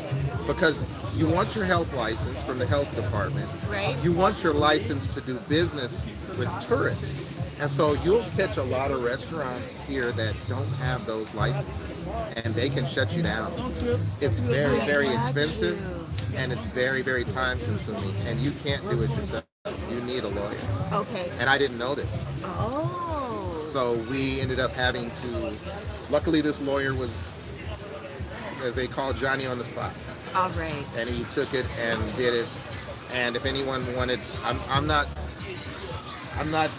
Because you want your health license from the health department. Right. You want your license to do business with tourists. And so you'll catch a lot of restaurants here that don't have those licenses, and they can shut you down. It's very, very got expensive, you. and it's very, very time consuming, and you can't do it yourself. You need a lawyer. Okay. And I didn't know this. Oh. So we ended up having to, luckily this lawyer was, as they call Johnny on the spot. All right. And he took it and did it. And if anyone wanted, I'm not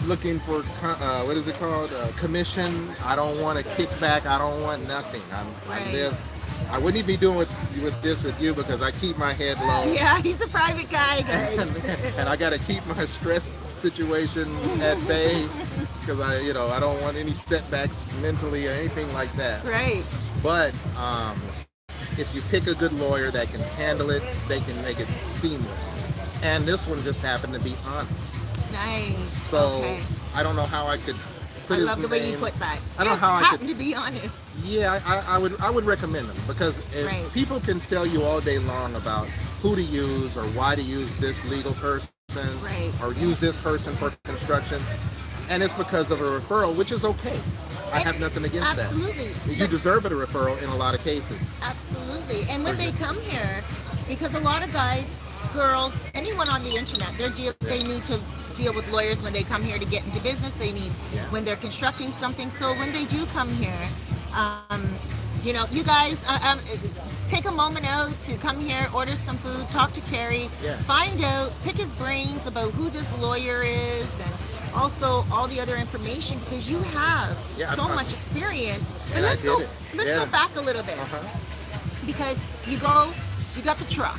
looking for what is it called? Commission. I don't want a kickback. I don't want nothing. Right. I wouldn't be doing with this with you because I keep my head low. Yeah, he's a private guy, guys. And I got to keep my stress situation at bay because I don't want any setbacks mentally or anything like that. Right. But if you pick a good lawyer that can handle it, they can make it seamless. And this one just happened to be honest. Nice. So okay. I don't know how I could put I his love the way you name- put that. I don't know Just how I happen could. to be honest. Yeah, I would recommend them because if Right. people can tell you all day long about who to use or why to use this legal person Right. or use this person for construction, and it's because of a referral, which is okay. I have nothing against Absolutely. that. You deserve a referral in a lot of cases. Absolutely. And when they come here, because a lot of guys, girls, anyone on the internet, they need to deal with lawyers when they come here to get into business. They need when they're constructing something. So when they do come here, you guys take a moment out to come here, order some food, talk to Kerry, find out, pick his brains about who this lawyer is, and also all the other information because you have so much experience. But And I let's did go. it. Let's Yeah. go back a little bit because you got the truck.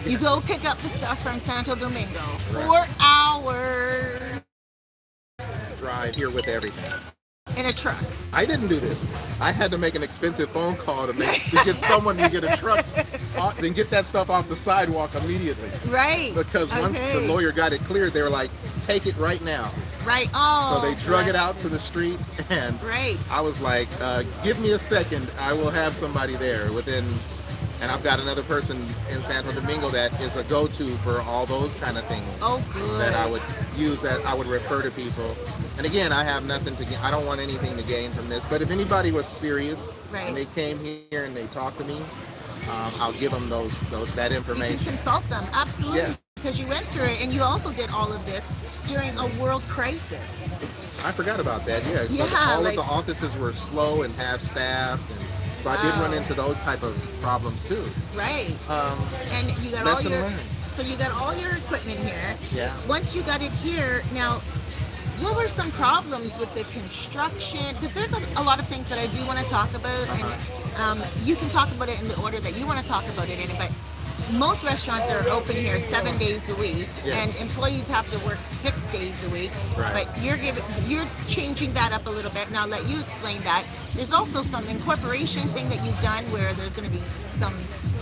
You go pick up the stuff from Santo Domingo. 4 hours Drive here with everything. in a truck. I didn't do this. I had to make an expensive phone call to get someone to get a truck and get that stuff off the sidewalk immediately. Right. Because once the lawyer got it cleared, they were like, take it right now. Right. Oh. So they drug it bless out to the street, and Right. I was like, give me a second. I will have somebody there within And I've got another person in Santo Domingo that is a go-to for all those kind of things. Oh, good. That I would use, that I would refer to people. And again, I have nothing to gain. I don't want anything to gain from this. But if anybody was serious Right. and they came here and they talked to me, I'll give them that You information. can consult them, absolutely, Yeah. because you went through it, and you also did all of this during a world crisis. I forgot about that. Yeah. So Yeah, all like- of the offices were slow and half-staffed, and so I did Wow. run into those type of problems too. Right. And you got all Lesson your learned. so you got all your equipment here. Yeah. Once you got it here, now what were some problems with the construction? Because there's a lot of things that I do want to talk about, and you can talk about it in the order that you want to talk about it in. But most restaurants are open here 7 days a week, Yeah. and employees have to work 6 days a week. Right. But you're changing that up a little bit, and I'll let you explain that. There's also some incorporation thing that you've done where there's going to be some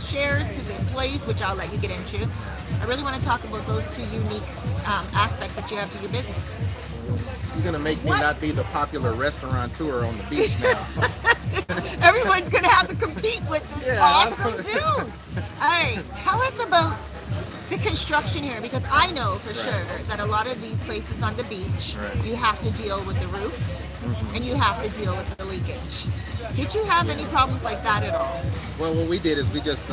shares to the employees, which I'll let you get into. I really want to talk about those two unique aspects that you have to your business. You're gonna make me What? not be the popular restaurateur on the beach now. Everyone's gonna have to compete with this Yeah, awesome dude. All right, tell us about the construction here, because I know for sure that a lot of these places on the beach, Right. you have to deal with the roof and you have to deal with the leakage. Did you have any problems like that at all? Well, what we did is we just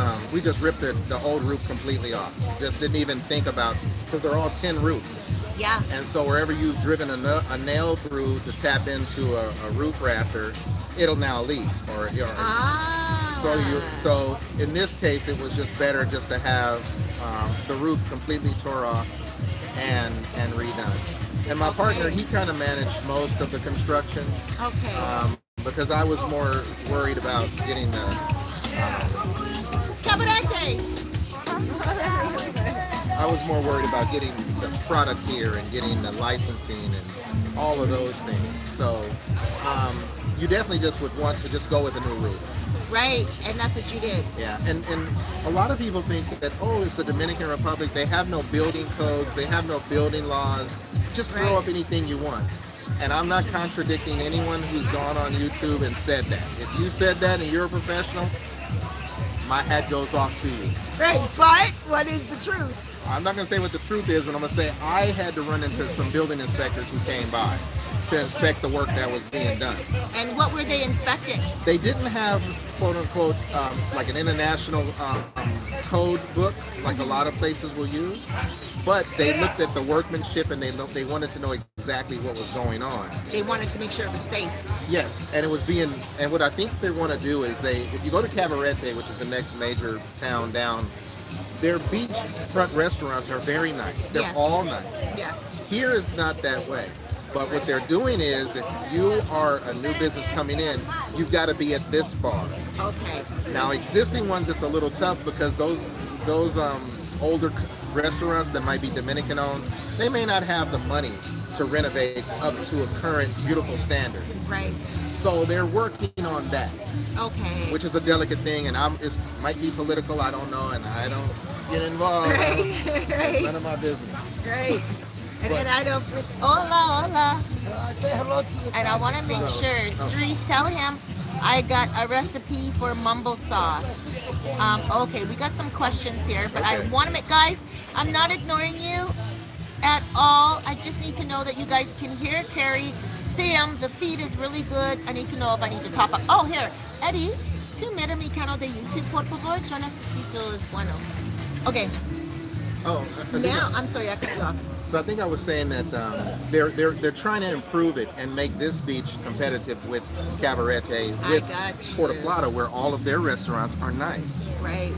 ripped the old roof completely off. Just didn't even think about, because they're all tin roofs. Yeah. And so wherever you've driven a nail through to tap into a roof rafter, it'll now leak. So in this case, it was just better just to have the roof completely tore off and redone. And my partner, he kind of managed most of the construction Okay. because I was more worried about getting the Cabarete. I was more worried about getting the product here and getting the licensing and all of those things. So you definitely just would want to just go with a new roof. Right, and that's what you did. Yeah, and a lot of people think that, oh, it's the Dominican Republic. They have no building codes. They have no building laws. Just throw Right. up anything you want. And I'm not contradicting anyone who's gone on YouTube and said that. If you said that and you're a professional, my hat goes off to you. Right, but what is the truth? I'm not going to say what the truth is, but I'm going to say I had to run into some building inspectors who came by to inspect the work that was being done. And what were they inspecting? They didn't have, quote unquote, like an international code book, like a lot of places will use, but they looked at the workmanship and they wanted to know exactly what was going on. They wanted to make sure it was safe. Yes, and it was being, and what I think they want to do is if you go to Cabarete, which is the next major town down, their beachfront restaurants are very nice. They're Yes. all nice. Yes. Here is not that way. But what they're doing is, if you are a new business coming in, you've got to be at this bar. Okay. Now, existing ones, it's a little tough because those older restaurants that might be Dominican owned, they may not have the money to renovate up to a current beautiful standard. Right. So they're working on that, Okay. which is a delicate thing, and it might be political. I don't know, and I don't get involved. Right. None of my business. Right. And then I don't. Hola. Say hello to you. And I want to make sure, Cerise, tell him I got a recipe for mumbo sauce. Okay, we got some questions here, but I Okay. want to make, guys, I'm not ignoring you at all. I just need to know that you guys can hear Carrie. Sam, the feed is really good. I need to know if I need to top up. Oh, here, Eddie, tu mira mi canal de YouTube, por favor. Yo necesito es bueno. Okay, Oh, now, I'm sorry, I cut you off. So I think I was saying that they're trying to improve it and make this beach competitive with Cabarete, with got Puerto you. Plata, where all of their restaurants are nice. Right.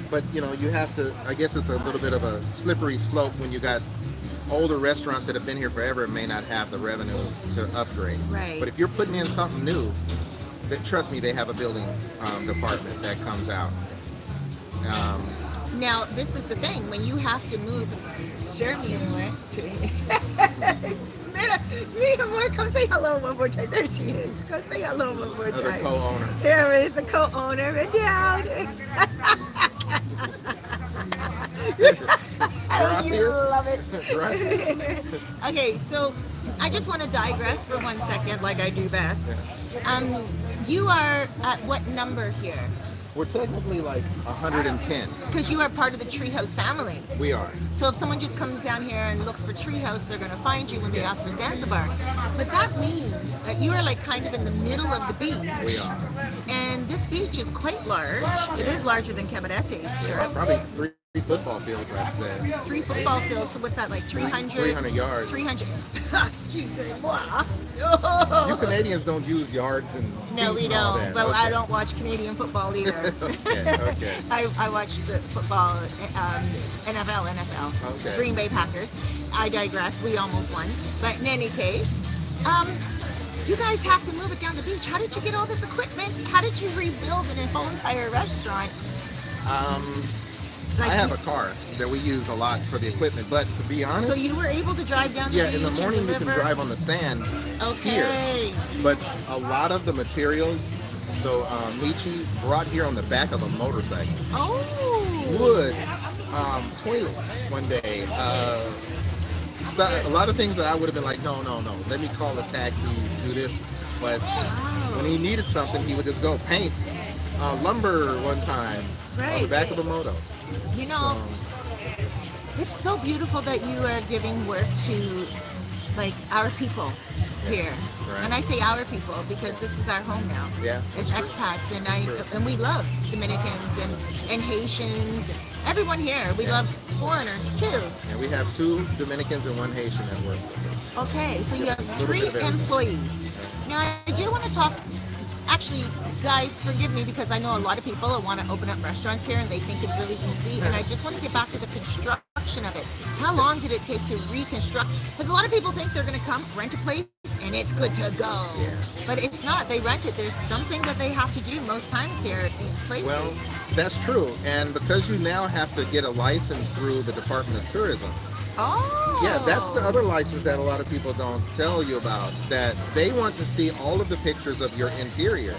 But you know, you have to. I guess it's a little bit of a slippery slope when you got older restaurants that have been here forever and may not have the revenue to upgrade. Right. But if you're putting in something new, then trust me, they have a building department that comes out. Now, this is the thing. When you have to move, sure, mi amor. Mi amor, come say hello one more time. There she is. Come say hello one more Another time. co-owner. There is a co-owner right down. You love it. Gracias. Okay, so I just want to digress for 1 second, like I do best. You are at what number here? We're technically like 110. Because you are part of the Treehouse family. We are. So if someone just comes down here and looks for Treehouse, they're going to find you when they ask for Zanzibar. But that means that you are like kind of in the middle of the beach. We are. And this beach is quite large. It is larger than Cabarete Strip. Probably 3 football fields, I'd say. 3 football fields. So what's that, like 300? 300 yards. 300. Excuse-moi. You Canadians don't use yards and No, we feet and all don't. that. But Okay. I don't watch Canadian football either. Okay. I watch the football, NFL. Okay. Green Bay Packers. I digress. We almost won. But in any case, you guys have to move it down the beach. How did you get all this equipment? How did you rebuild an whole entire restaurant? I have a car that we use a lot for the equipment, but to be honest, So you were able to drive down the beach in the morning and you can deliver? drive on the sand Okay. here, but a lot of the materials, so Michi brought here on the back of a motorcycle. Oh. Wood, toilet one day, a lot of things that I would have been like, no, let me call a taxi, do this, but when he needed something, he would just go paint lumber one time on the Right. back of a moto. You know, it's so beautiful that you are giving work to like our people here. Right. And I say our people because this is our home now. Yeah, It's that's true. expats and we love Dominicans and Haitians, everyone here. We love foreigners too. And we have 2 Dominicans and 1 Haitian that work with us. Okay, so you have Little 3 bit of everything. employees. Now I do want to talk. Actually, guys, forgive me because I know a lot of people want to open up restaurants here and they think it's really easy. And I just want to get back to the construction of it. How long did it take to reconstruct? Because a lot of people think they're going to come, rent a place, and it's good to go. Yeah. But it's not. They rent it. There's something that they have to do most times here at these places. Well, that's true. And because you now have to get a license through the Department of Tourism. oh. Yeah, that's the other license that a lot of people don't tell you about, that they want to see all of the pictures of your interior.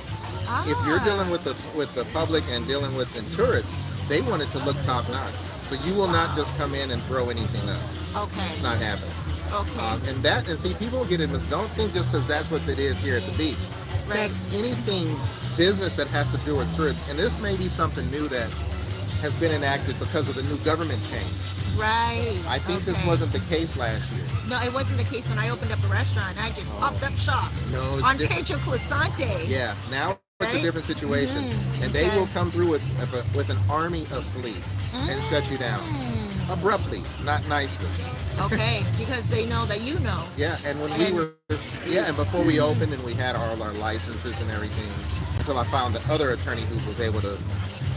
If you're dealing with the public and dealing with the tourists, they want it to look top notch. So you will not just come in and throw anything up. Okay. It's not happening. Okay. And see, people get it. Don't think just because that's what it is here at the beach. Right. That's anything business that has to do with tourism. And this may be something new that has been enacted because of the new government change. Right. I think this Okay. wasn't the case last year. No, it wasn't the case when I opened up a restaurant. I just popped up shop No, it's on different. Pedro Clisante. Yeah, now it's a Right? different situation, and they Okay. will come through with an army of police and shut you down abruptly, not nicely. Okay, because they know that you know. Yeah, and when we were, and before we opened and we had all our licenses and everything, until I found the other attorney who was able to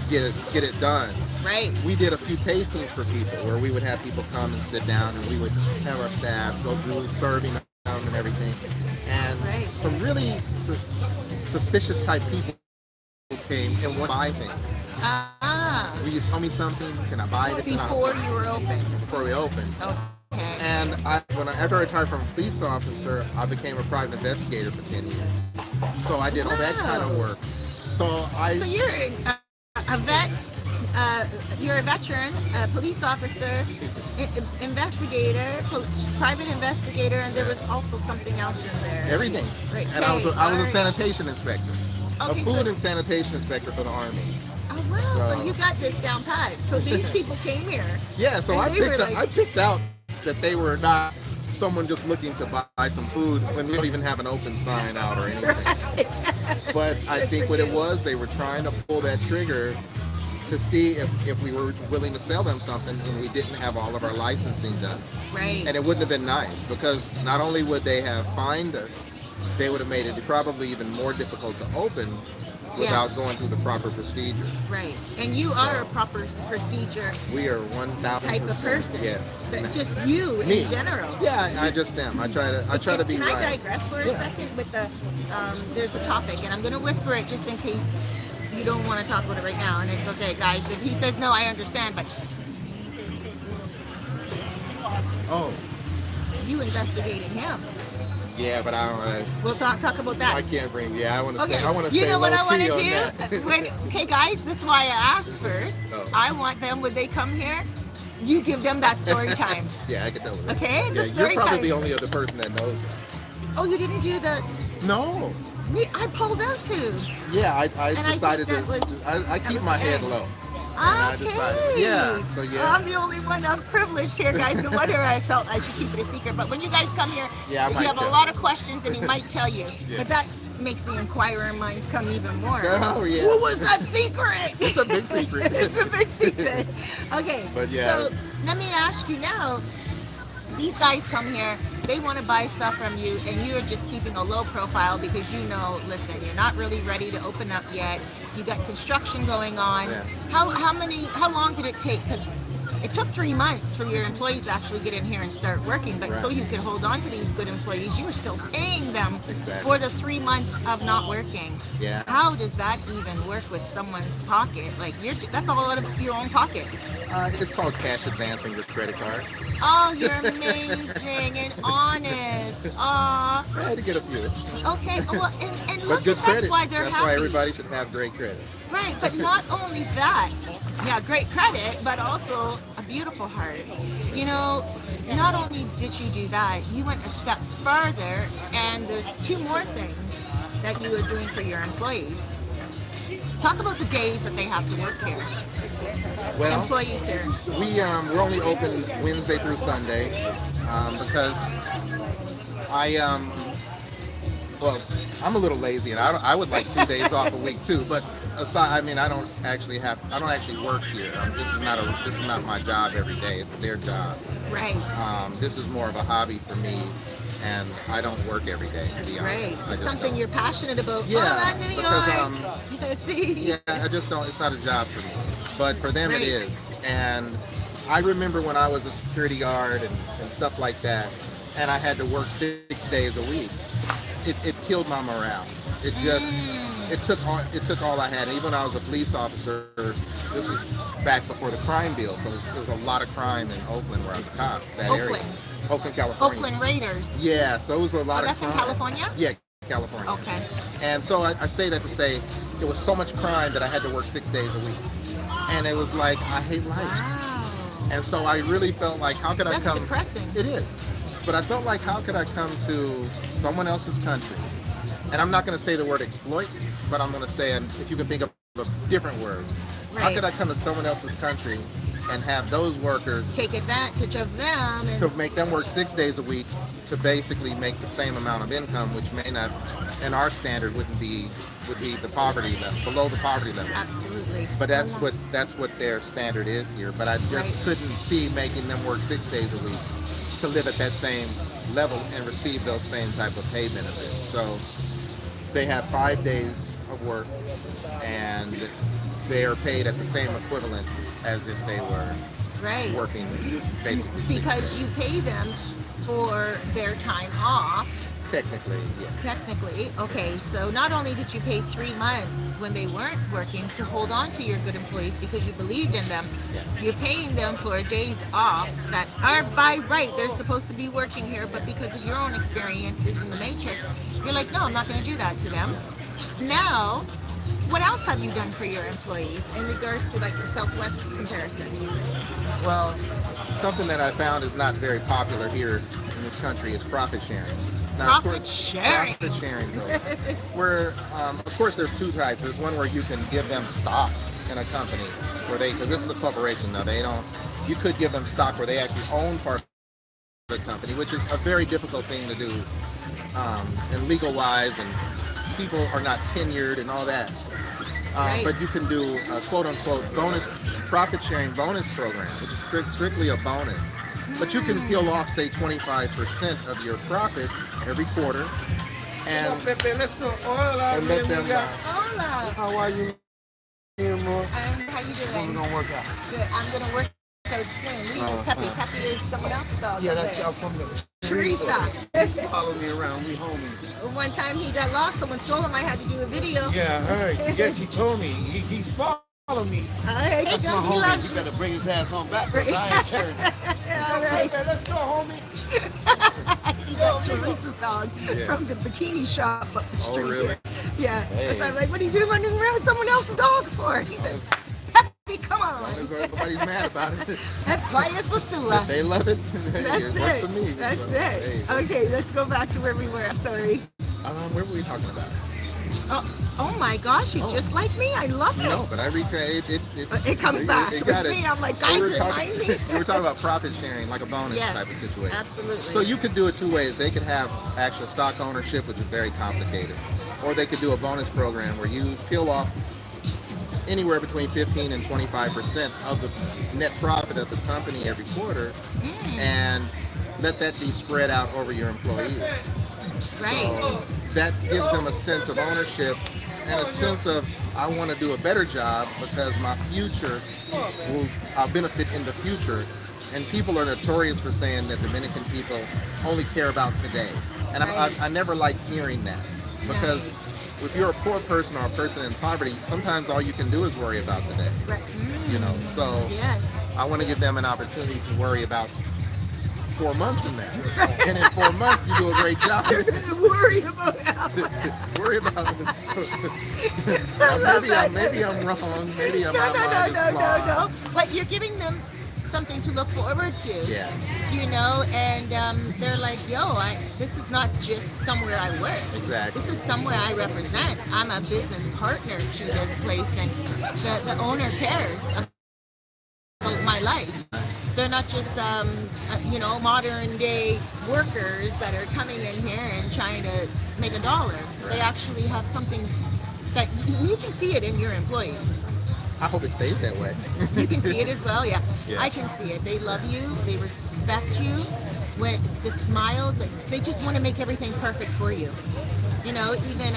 get it done. Right. We did a few tastings for people where we would have people come and sit down, and we would have our staff go through serving them and everything, and Right. some really suspicious type people came and wanted to buy things. Will you sell me something? Can I buy this? Before you were open. Before we opened. Okay. And after I retired from a police officer, I became a private investigator for 10 years. So I did all that kind of work. So So you're a vet. You're a veteran, a police officer, investigator, private investigator, and there was also something else in there. everything. Right. And I was a Alright. sanitation inspector, Okay, a food so- and sanitation inspector for the Army. Oh wow! So So- you got this down pat. So these people came here. Yeah, so And I they were picked out that they were not someone just looking to buy some food when we don't even have an open sign out or anything. But I think what it was, they were trying to pull that trigger to see if we were willing to sell them something and we didn't have all of our licensing done. Right. And it wouldn't have been nice because not only would they have fined us, they would have made it probably even more difficult to open without Yes. going through the proper procedure. Right. And you are a proper procedure We are 1,000% type of person. Yes. But just you Me. in general. Yeah, I just am. I try to be Can right. I digress for a Yeah. second with the, there's a topic, and I'm going to whisper it just in case you don't want to talk about it right now, and it's okay, guys. If he says no, I understand, but Oh, you investigated him. yeah, but I don't. We'll talk about that. I can't bring. Yeah, I want to Okay, stay. I want to you stay know what I low want key to on do? that. Okay, guys, this is why I asked first. Oh. I want them, when they come here, you give them that story time. Yeah, I can tell. Okay, it's a yeah, story you're probably time. the only other person that knows that. Oh, you didn't do the... No, I pulled out too. Yeah, I And I decided think that was- I that keep was my the head end. low. And I decided, yeah, so yeah. I'm the only one that's privileged here, guys. No wonder I felt I should keep it a secret. But when you guys come here, Yeah, I if might you have a tell lot of questions, and he might tell you. Yeah. But that makes the inquirer minds come even more. Oh, yeah. What was that secret? It's a big secret. It's a big secret. Okay. But yeah. So let me ask you now. These guys come here, they want to buy stuff from you, and you're just keeping a low profile because you know, listen, you're not really ready to open up yet. You got construction going on. Yeah. How long did it take? Because it took 3 months for your employees to actually get in here and start working, but so Right. you could hold on to these good employees, you were still paying them Exactly. for the 3 months of not working. Yeah. How does that even work with someone's pocket? Like, that's all out of your own pocket. It's called cash advancing with credit cards. Oh, you're amazing and honest. Aw. I had to get a few. Okay. Well, and But look, good that's credit. why they're That's happy. why everybody should have great credit. Right, but not only that. Yeah, great credit, but also a beautiful heart. You know, not only did you do that, you went a step further, and there's 2 more things that you were doing for your employees. Talk about the days that they have to work here. Well, Employees here. we're only open Wednesday through Sunday because well, I'm a little lazy and I would like 2 days off a week too. But aside, I mean, I don't actually work here. This is not my job every day. It's their job. Right. This is more of a hobby for me, and I don't work every day. To be Right. honest, I just Something don't. you're passionate about. Yeah, Oh, that New because, York. Yeah, see? Yeah, I just don't. It's not a job for me, but for them Right. it is. And I remember when I was a security guard and stuff like that, and I had to work 6 days a week. It killed my morale. It just it took all I had. Even when I was a police officer, this is back before the crime bill, so there was a lot of crime in Oakland where I was a cop. That area, Oakland, California. Oakland Raiders. Yeah, so it was a lot Oh, of that's in crime. California? Yeah, California. Okay. And so I say that to say it was so much crime that I had to work 6 days a week. And it was like, I hate life. Wow. And so I really felt like, how could I That's come? depressing. It is. But I felt like, how could I come to someone else's country? And I'm not going to say the word exploit, but I'm going to say, if you can think of a different word, how Right. could I come to someone else's country and have those workers Take advantage of them. And to make them work 6 days a week to basically make the same amount of income, which may not, in our standard, would be the poverty level, below the poverty level. Absolutely. But that's what their standard is here. But I just Right. couldn't see making them work 6 days a week to live at that same level and receive those same type of pay benefits. So they have 5 days of work, and they are paid at the same equivalent as if they were Right. working basically 6 Because days. you pay them for their time off. Technically, yeah. Technically, okay, so not only did you pay 3 months when they weren't working to hold on to your good employees because you believed in them, Yeah. you're paying them for days off that are by right, they're supposed to be working here, but because of your own experiences in the matrix, you're like, no, I'm not going to do that to them. Now, what else have you done for your employees in regards to like the Southwest comparison? Well, something that I found is not very popular here in this country is profit sharing. Now, of Profit course, sharing. Profit sharing. Where, of course, there's 2 types. There's one where you can give them stock in a company, because this is a corporation, though. They don't. You could give them stock where they actually own part of the company, which is a very difficult thing to do, and legal-wise, and people are not tenured and all that. Right. But you can do a quote-unquote profit sharing bonus program, which is strictly a bonus. But you can peel off, say, 25% of your profit every quarter, and Let's go. Hola, and let them. Hola. How are you, amor? How you We're doing? gonna work out. Good. I'm gonna work out soon. We need Peppy. Peppy is someone else's dog. Yeah, over that's there. y'all from the Teresa. Follow me around. We homies. One time he got lost. Someone stole him. I had to do a video. Yeah, I heard. Yeah, she told me. He followed me. All right. That's my He homie. loves You you. better bring his ass home back. 'Cause I ain't carrying him. All right. Let's go, homie. He got Teresa's dog Yeah. from the bikini shop up the street. really? Yeah. Hey. So I'm like, what are you doing running around with someone else's dog for? He said, Peppy, come on. Nobody's mad about it. That's Playa Sosua. They love it. That's it works for me. That's So, it. hey. Okay, let's go back to where we were. Sorry. Where were we talking about? Oh my gosh, you're just like me. I love it. No, but I recreate it. It comes back. It got with it. me. I'm like, guys, we remind me. we were talking about profit sharing, like a bonus Yes, type of situation. absolutely. So you could do it two ways. They could have actual stock ownership, which is very complicated, or they could do a bonus program where you peel off anywhere between 15 and 25% of the net profit of the company every quarter, and let that be spread out over your employees. Right. So that gives them a sense of ownership and a sense of, I want to do a better job because my future I'll benefit in the future. And people are notorious for saying that Dominican people only care about today. And I never like hearing that, because if you're a poor person or a person in poverty, sometimes all you can do is worry about today. Right. You know, so Yes. I want to give them an opportunity to worry about 4 months from now. And in 4 months, you do a great job. Worry about how. Worry about maybe I'm wrong. Maybe I'm No. But you're giving them something to look forward to. Yeah. You know, and they're like, yo, this is not just somewhere I work. Exactly. This is somewhere I represent. I'm a business partner to this place, and the owner cares about my life. They're not just, modern day workers that are coming in here and trying to make a dollar. They actually have something that you can see it in your employees. I hope it stays that way. You can see it as well, yeah. Yeah. I can see it. They love you. They respect you. When the smiles, they just want to make everything perfect for you. You know, even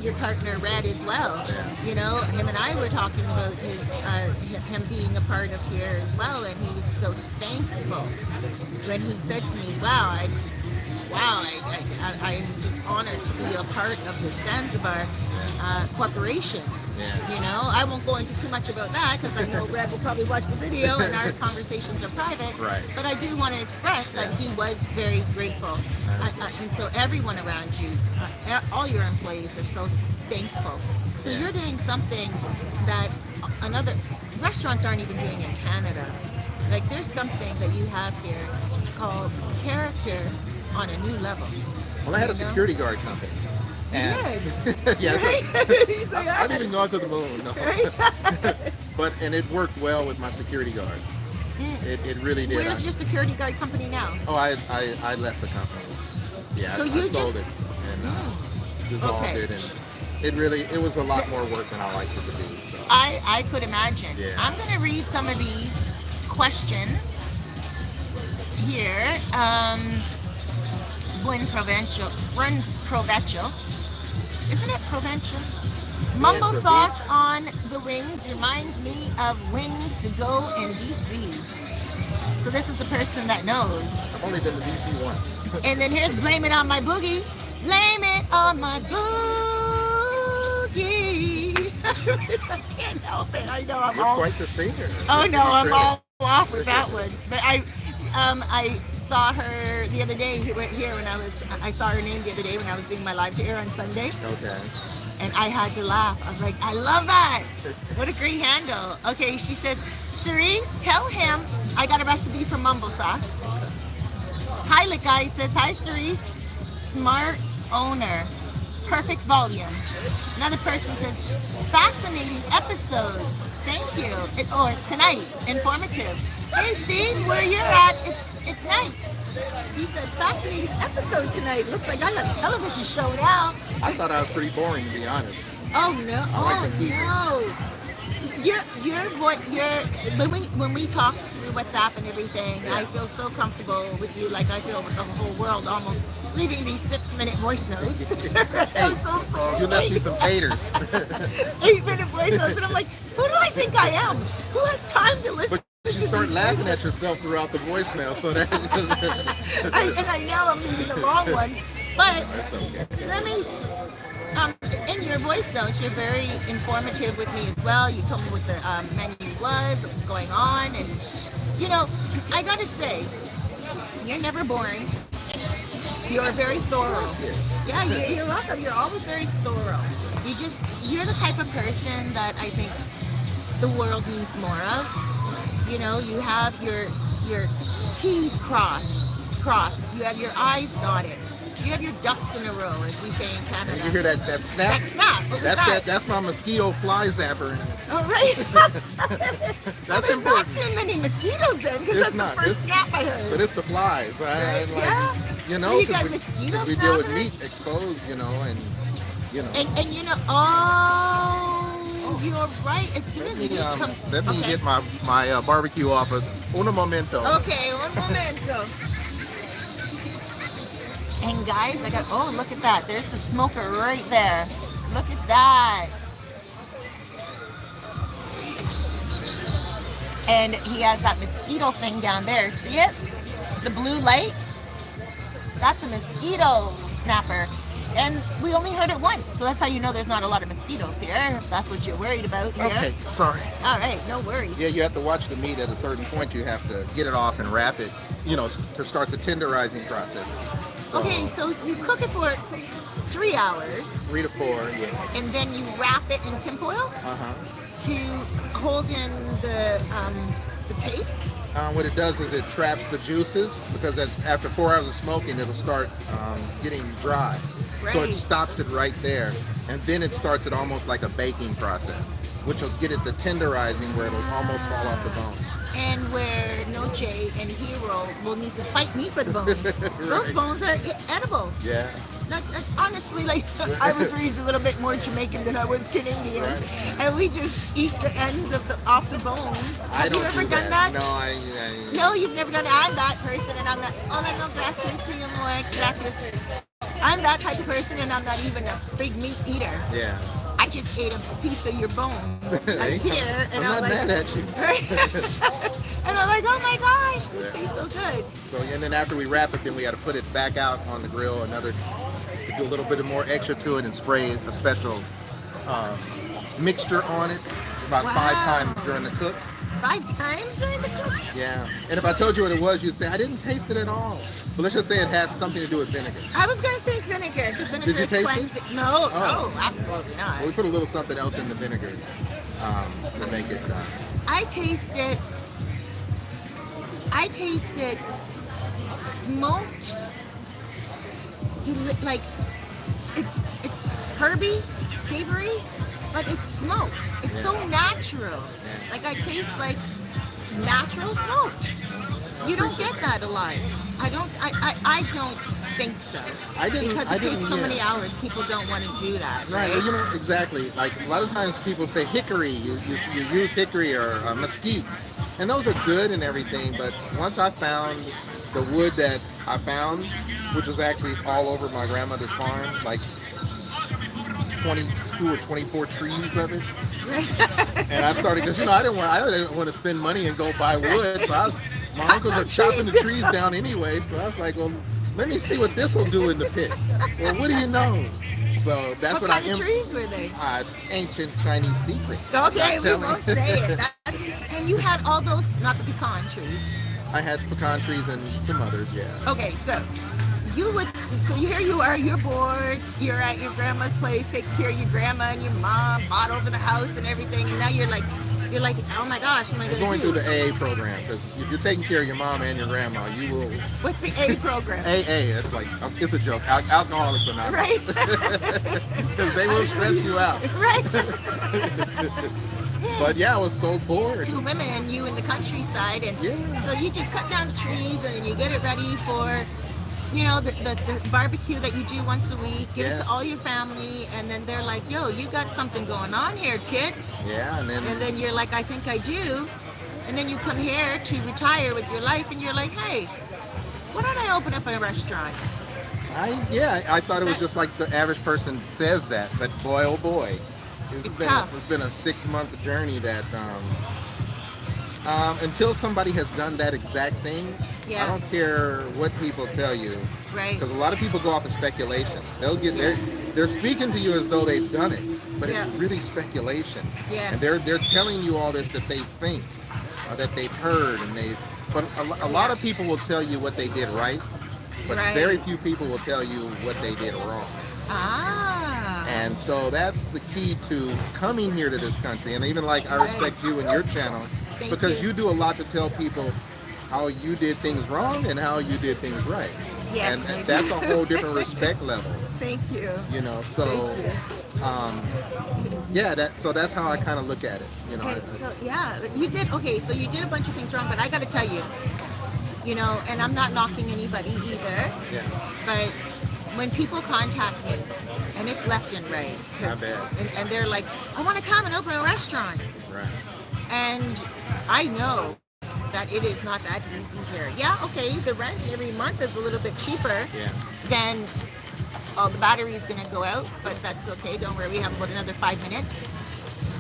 your partner Red as well. Yeah. You know, him and I were talking about him being a part of here as well, and he was so thankful when he said to me, I'm just honored to be a part of the Zanzibar corporation. Yeah. You know, I won't go into too much about that because I know Red will probably watch the video and our conversations are private. Right. But I do want to express that he was very grateful. And so everyone around you, all your employees are so thankful. So Yeah. you're doing something that restaurants aren't even doing in Canada. Like there's something that you have here called character on a new level. Well, I had a security guard company. And yeah, Right? He's like, I didn't even go out to the moon. No. And it worked well with my security guard. It really did. Where's your security guard company now? Oh, I left the company. Yeah, So I you sold just- it and dissolved Okay. it, and it was a lot more work than I liked it to be. So. I could imagine. Yeah. I'm going to read some of these questions here. Buen provecho. Isn't it provincial? Mumbo Provincial. sauce on the wings reminds me of wings to go in DC. So this is a person that knows. I've only been to DC once. And then here's blame it on my boogie. Blame it on my boogie. I can't help it. I know I'm You're all. quite the singer. Oh no, I'm Really. all off with that one. But I saw her the other day here when I saw her name the other day when I was doing my live to air on Sunday, Okay. and I had to laugh. I was like, I love that. What a great handle. Okay, she says, Cerise, tell him I got a recipe for mumbo sauce. Hi, Guy says, hi, Cerise. Smart owner. Perfect volume. Another person says, fascinating episode. Thank you. Tonight, informative. Hey, Steve, where you're at, it's night. He said, fascinating episode tonight. Looks like I got a television show now. I thought I was pretty boring, to be honest. Oh no! I like the people. When we talk through WhatsApp and everything, I feel so comfortable with you. Like I feel with the whole world almost leaving these 6-minute voice notes. I'm so sorry. You left me some haters. 8-minute voice notes, and I'm like, who do I think I am? Who has time to listen? But you start laughing at yourself throughout the voicemail, so that. I know I'm leaving the long one, but That's okay. let me. In your voice notes, you're very informative with me as well. You told me what the menu was, what was going on, and you know, I gotta say, you're never boring. You're very thorough. Yeah, you're welcome. You're always very thorough. You're the type of person that I think the world needs more of. You know, you have your T's crossed crossed. You have your I's dotted. You have your ducks in a row, as we say in Canada. You hear that snap? That snap. What was that? That's my mosquito fly zapper. All right. That's there's important. not too many mosquitoes then, because that's the first snap I heard. But it's the flies. Yeah. You So know, you got because mosquito we deal with snappers? meat exposed, you know, and you know. And you know, oh, you're right. As soon as the meat comes, Let me get my barbecue off of un momento. Okay, un momento. And guys, look at that. There's the smoker right there. Look at that. And he has that mosquito thing down there. See it? The blue light? That's a mosquito snapper. And we only heard it once, so that's how you know there's not a lot of mosquitoes here. If that's what you're worried about here. Okay, sorry. All right, no worries. Yeah, you have to watch the meat at a certain point. You have to get it off and wrap it, you know, to start the tenderizing process. So, Okay, so you cook it for 3 hours. 3 to 4, yeah. And then you wrap it in tinfoil to hold in the taste. What it does is it traps the juices, because after 4 hours of smoking, it'll start getting dry. So it Right. stops it right there, and then it starts it almost like a baking process, which will get it the tenderizing where it'll almost fall off the bone. And where Noche and Hero will need to fight me for the bones. Those bones are edible. Yeah. Honestly, like I was raised a little bit more Jamaican than I was Canadian, and we just eat the ends off the bones. Have you ever done that? No, No, you've never done it. I'm that person, and I'm not. Oh, no, gracias, señor, gracias. I'm that type of person, and I'm not even a big meat eater. Yeah. I just ate a piece of your bone Hey, here, and I'm not like, mad at you. and I'm like, oh my gosh, this tastes so good. So, and then after we wrap it, then we got to put it back out on the grill, do a little bit of more extra to it, and spray a special mixture on it about 5 times during the cook. 5 times during the cook? Yeah. And if I told you what it was, you'd say, I didn't taste it at all. But let's just say it has something to do with vinegar. I was going to think vinegar, because vinegar Did you is taste cleansing. it? No, Oh. no, absolutely not. Well, we put a little something else in the vinegar to make it. I tasted smoked, like it's herby, savory, but it's smoked. It's so natural. Like I taste like natural smoked. You don't get that a lot. I don't think so. Because it takes so many hours. People don't want to do that. Right. Well, you know, exactly. Like a lot of times people say hickory. You use hickory or mesquite, and those are good and everything. But once I found the wood that I found, which was actually all over my grandmother's farm, like 22 or 24 trees of it. And I started, because I didn't want to spend money and go buy wood. So my uncles are chopping the trees down anyway. So I was like, well, let me see what this will do in the pit. Well, what do you know? So that's what kind of trees were they? It's ancient Chinese secret. Okay, we won't say it. And you had all those, not the pecan trees. I had pecan trees and some others, yeah. Okay, so here you are, you're bored, you're at your grandma's place, taking care of your grandma and your mom, bought over the house and everything, and now you're like, oh my gosh, what am I You're going through to do? the AA program, because if you're taking care of your mom and your grandma, you will. What's the A program? AA, that's like, it's a joke. Alcoholics Anonymous. Right. Because they will stress you out. Right. But yeah, I was so bored. 2 women and you in the countryside, and so you just cut down the trees and then you get it ready for, the barbecue that you do once a week. Give it to all your family, and then they're like, "Yo, you got something going on here, kid." Yeah, and then you're like, "I think I do," and then you come here to retire with your life, and you're like, "Hey, why don't I open up a restaurant?" I thought it was just like the average person says that, but boy, oh boy. It's been a 6-month journey that until somebody has done that exact thing, I don't care what people tell you, right? Because a lot of people go off of speculation. They're speaking to you as though they've done it, but it's really speculation. Yes. And they're telling you all this that they think, that they've heard, but a lot of people will tell you what they did right, but very few people will tell you what they did wrong. And so that's the key to coming here to this country. And even like I respect you and your channel, because you do a lot to tell people how you did things wrong and how you did things right. Yes, I And do. that's a whole different respect level. Thank you. You know, so yeah, that's how I kind of look at it. You know, Okay, so yeah, you did okay. So you did a bunch of things wrong, but I got to tell you, you know, and I'm not knocking anybody either. yeah, But when people contact me, and it's left and right, I bet. and they're like, I want to come and open a restaurant, right. and I know that it is not that easy here. Yeah, okay, the rent every month is a little bit cheaper. Yeah. Then the battery is gonna go out, but that's okay. Don't worry, we have about another 5 minutes.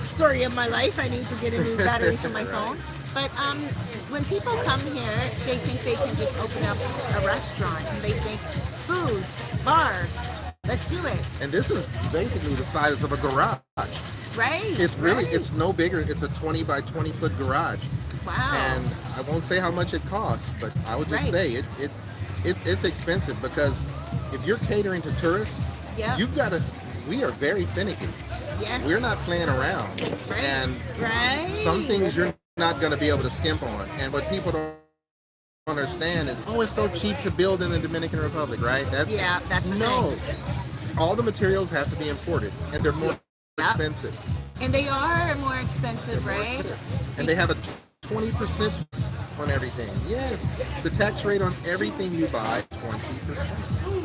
Story of my life. I need to get a new battery for my phone. But when people come here, they think they can just open up a restaurant. They think food, bar, let's do it. And this is basically the size of a garage. Right. It's really, right. it's no bigger. It's a 20 by 20 foot garage. Wow. And I won't say how much it costs, but I would just Right. say it's expensive because if you're catering to tourists, Yep. you've got to. We are very finicky. Yes. We're not playing around, Right. and Right. some things you're not going to be able to skimp on. And what people don't understand is, oh, it's so cheap to build in the Dominican Republic, right? That's the no. thing. All the materials have to be imported, and they're more Yep. expensive. And they are more expensive, They're more right? expensive. And they have a 20% on everything. Yes, the tax rate on everything you buy, 20%.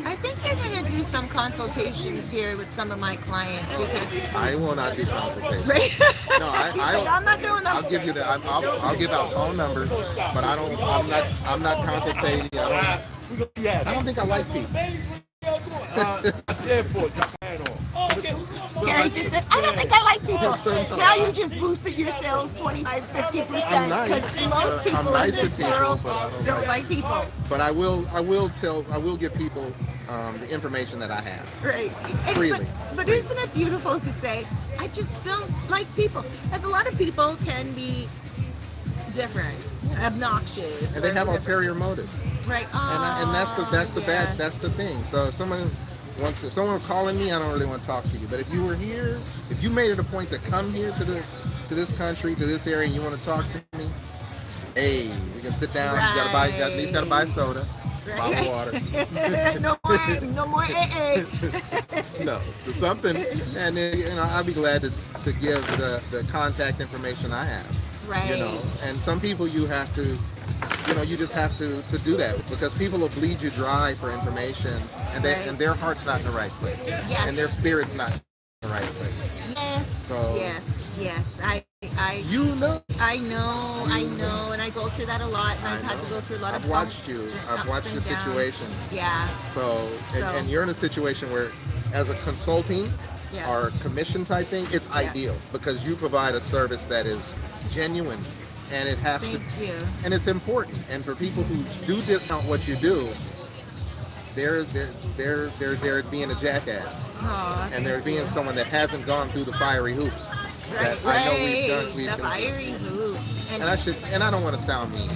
I think you're going to do some consultations here with some of my clients because, I will not do consultation. right? No, He's like, I'm not doing that. I'll give you the. I'll give out phone numbers, but I don't. I'm not consultating. I don't think I like people. Gary just said, I don't think I like people. So, no. Now you just boosted your sales 25, 50%. I'm nice. Because most people I'm nice in to this people, world but I don't like people. But I will give people the information that I have. Right. And- Freely. But isn't it beautiful to say, I just don't like people? As a lot of people can be different, obnoxious. And they or have whatever. ulterior motives. Right. And that's the yeah. bad. That's the thing. So if someone calling me, I don't really want to talk to you. But if you were here, if you made it a point to come here to this country, to this area, and you want to talk to me, hey, we can sit down. You gotta buy. You at least gotta buy soda, bottle of water. no more AA. No, something. And then, I'll be glad to give the contact information I have. Right. You know, and some people you have to. You just have to do that because people will bleed you dry for information, and Right. and their heart's not in the right place, Yes. and their spirit's not in the right place. Yes. So- yes. I You know, I know, and I go through that a lot, and I've I had know. to go through a lot of I've watched bumps you. and I've ups watched and the downs. situation. Yeah. So and you're in a situation where, as a consulting Yeah. or commission type thing, it's Yeah. ideal because you provide a service that is genuine, and it has Thank to, you. and it's important. And for people who do discount what you do, they're being a jackass. Aw, And they're being someone that hasn't gone through the fiery hoops that I know we've done. the fiery hoops. And I don't want to sound mean.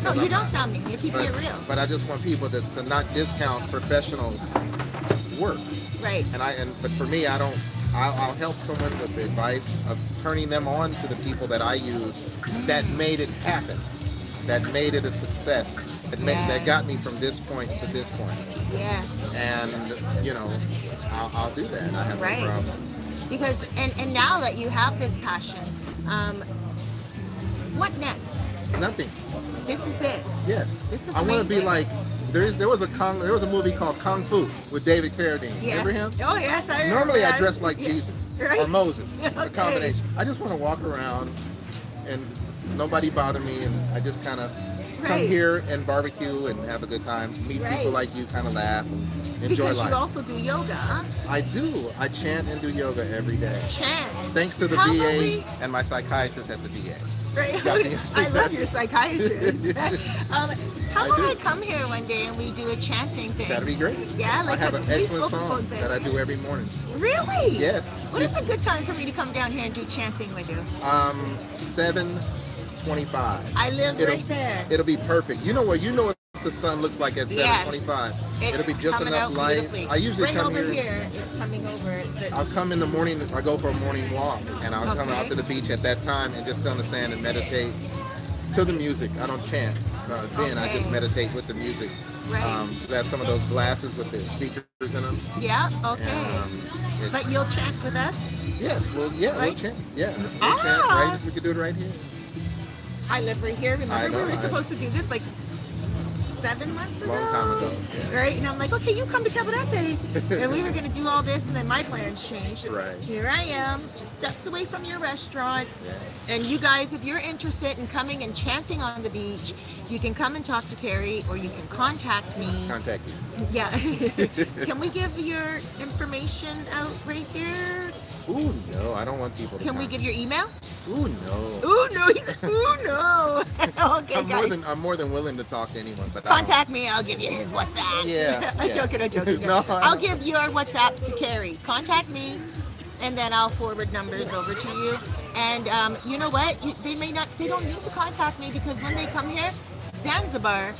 No, 'cause you I'm don't not. sound mean. You're keeping it real. But I just want people to not discount professionals' work. Right. But for me, I'll help someone with the advice of turning them on to the people that I use that made it happen, that made it a success, that got me from this point to this point. Yes. And I'll do that. I have Right. no problem. Because and now that you have this passion, what next? Nothing. This is it. Yes. This is I want to be amazing. like there was a movie called Kung Fu with David Carradine. Yes. Remember him? Oh yes, I remember. Normally I that. dress like Yes. Jesus Right. or Moses, a Okay. combination. I just want to walk around and nobody bother me, and I just kind of come Right. here and barbecue and have a good time, meet Right. people like you, kind of laugh and enjoy Because life. you also do yoga, huh? I do. I chant and do yoga every day. Chant. Thanks to the How about VA we- and my psychiatrist at the VA. Right. Got me. I love your psychiatrist. How I about do. I come here one day and we do a chanting thing? That'd be great. Yeah, I like have this- an we excellent spoke song about this. that I do every morning. Really? Yes. What is a good time for me to come down here and do chanting with you? 7:25. I live right there. It'll be perfect. You know what the sun looks like at Yes. 7:25. It's It'll be just coming enough out light. beautifully. I usually Bring come over here. It's coming over. I'll come in the morning. I go for a morning walk, and I'll come Okay. out to the beach at that time and just sit on the sand and meditate to the music. I don't chant. then I just Okay. meditate with the music. Right. We have some of those glasses with the speakers in them. Yeah. Okay. And, But you'll chant with us. yes, well, yeah, we'll Right? chant. Yeah, we'll Ah. chant. Right, we could do it right here. I live right here. I Remember, know, we were I- supposed to do this like 7 months ago. Long time ago. Yeah. Right? And I'm like, okay, you come to Cabarete. And we were going to do all this, and then my plans changed. Right. Here I am, just steps away from your restaurant. Yeah. And you guys, if you're interested in coming and chanting on the beach, you can come and talk to Carrie, or you can contact me. Contact you. Yeah. Can we give your information out right here? Ooh, no, I don't want people to Can we contact- give your email? Ooh, no. Ooh, no. He said, ooh, no. Okay, guys. I'm more than willing to talk to anyone, but Contact me, I'll give you his WhatsApp. Yeah, I'm yeah. joking, I'm joking. No, I I'll know. give your WhatsApp to Carrie. Contact me, and then I'll forward numbers over to you. And you know what? They don't need to contact me, because when they come here, Zanzibar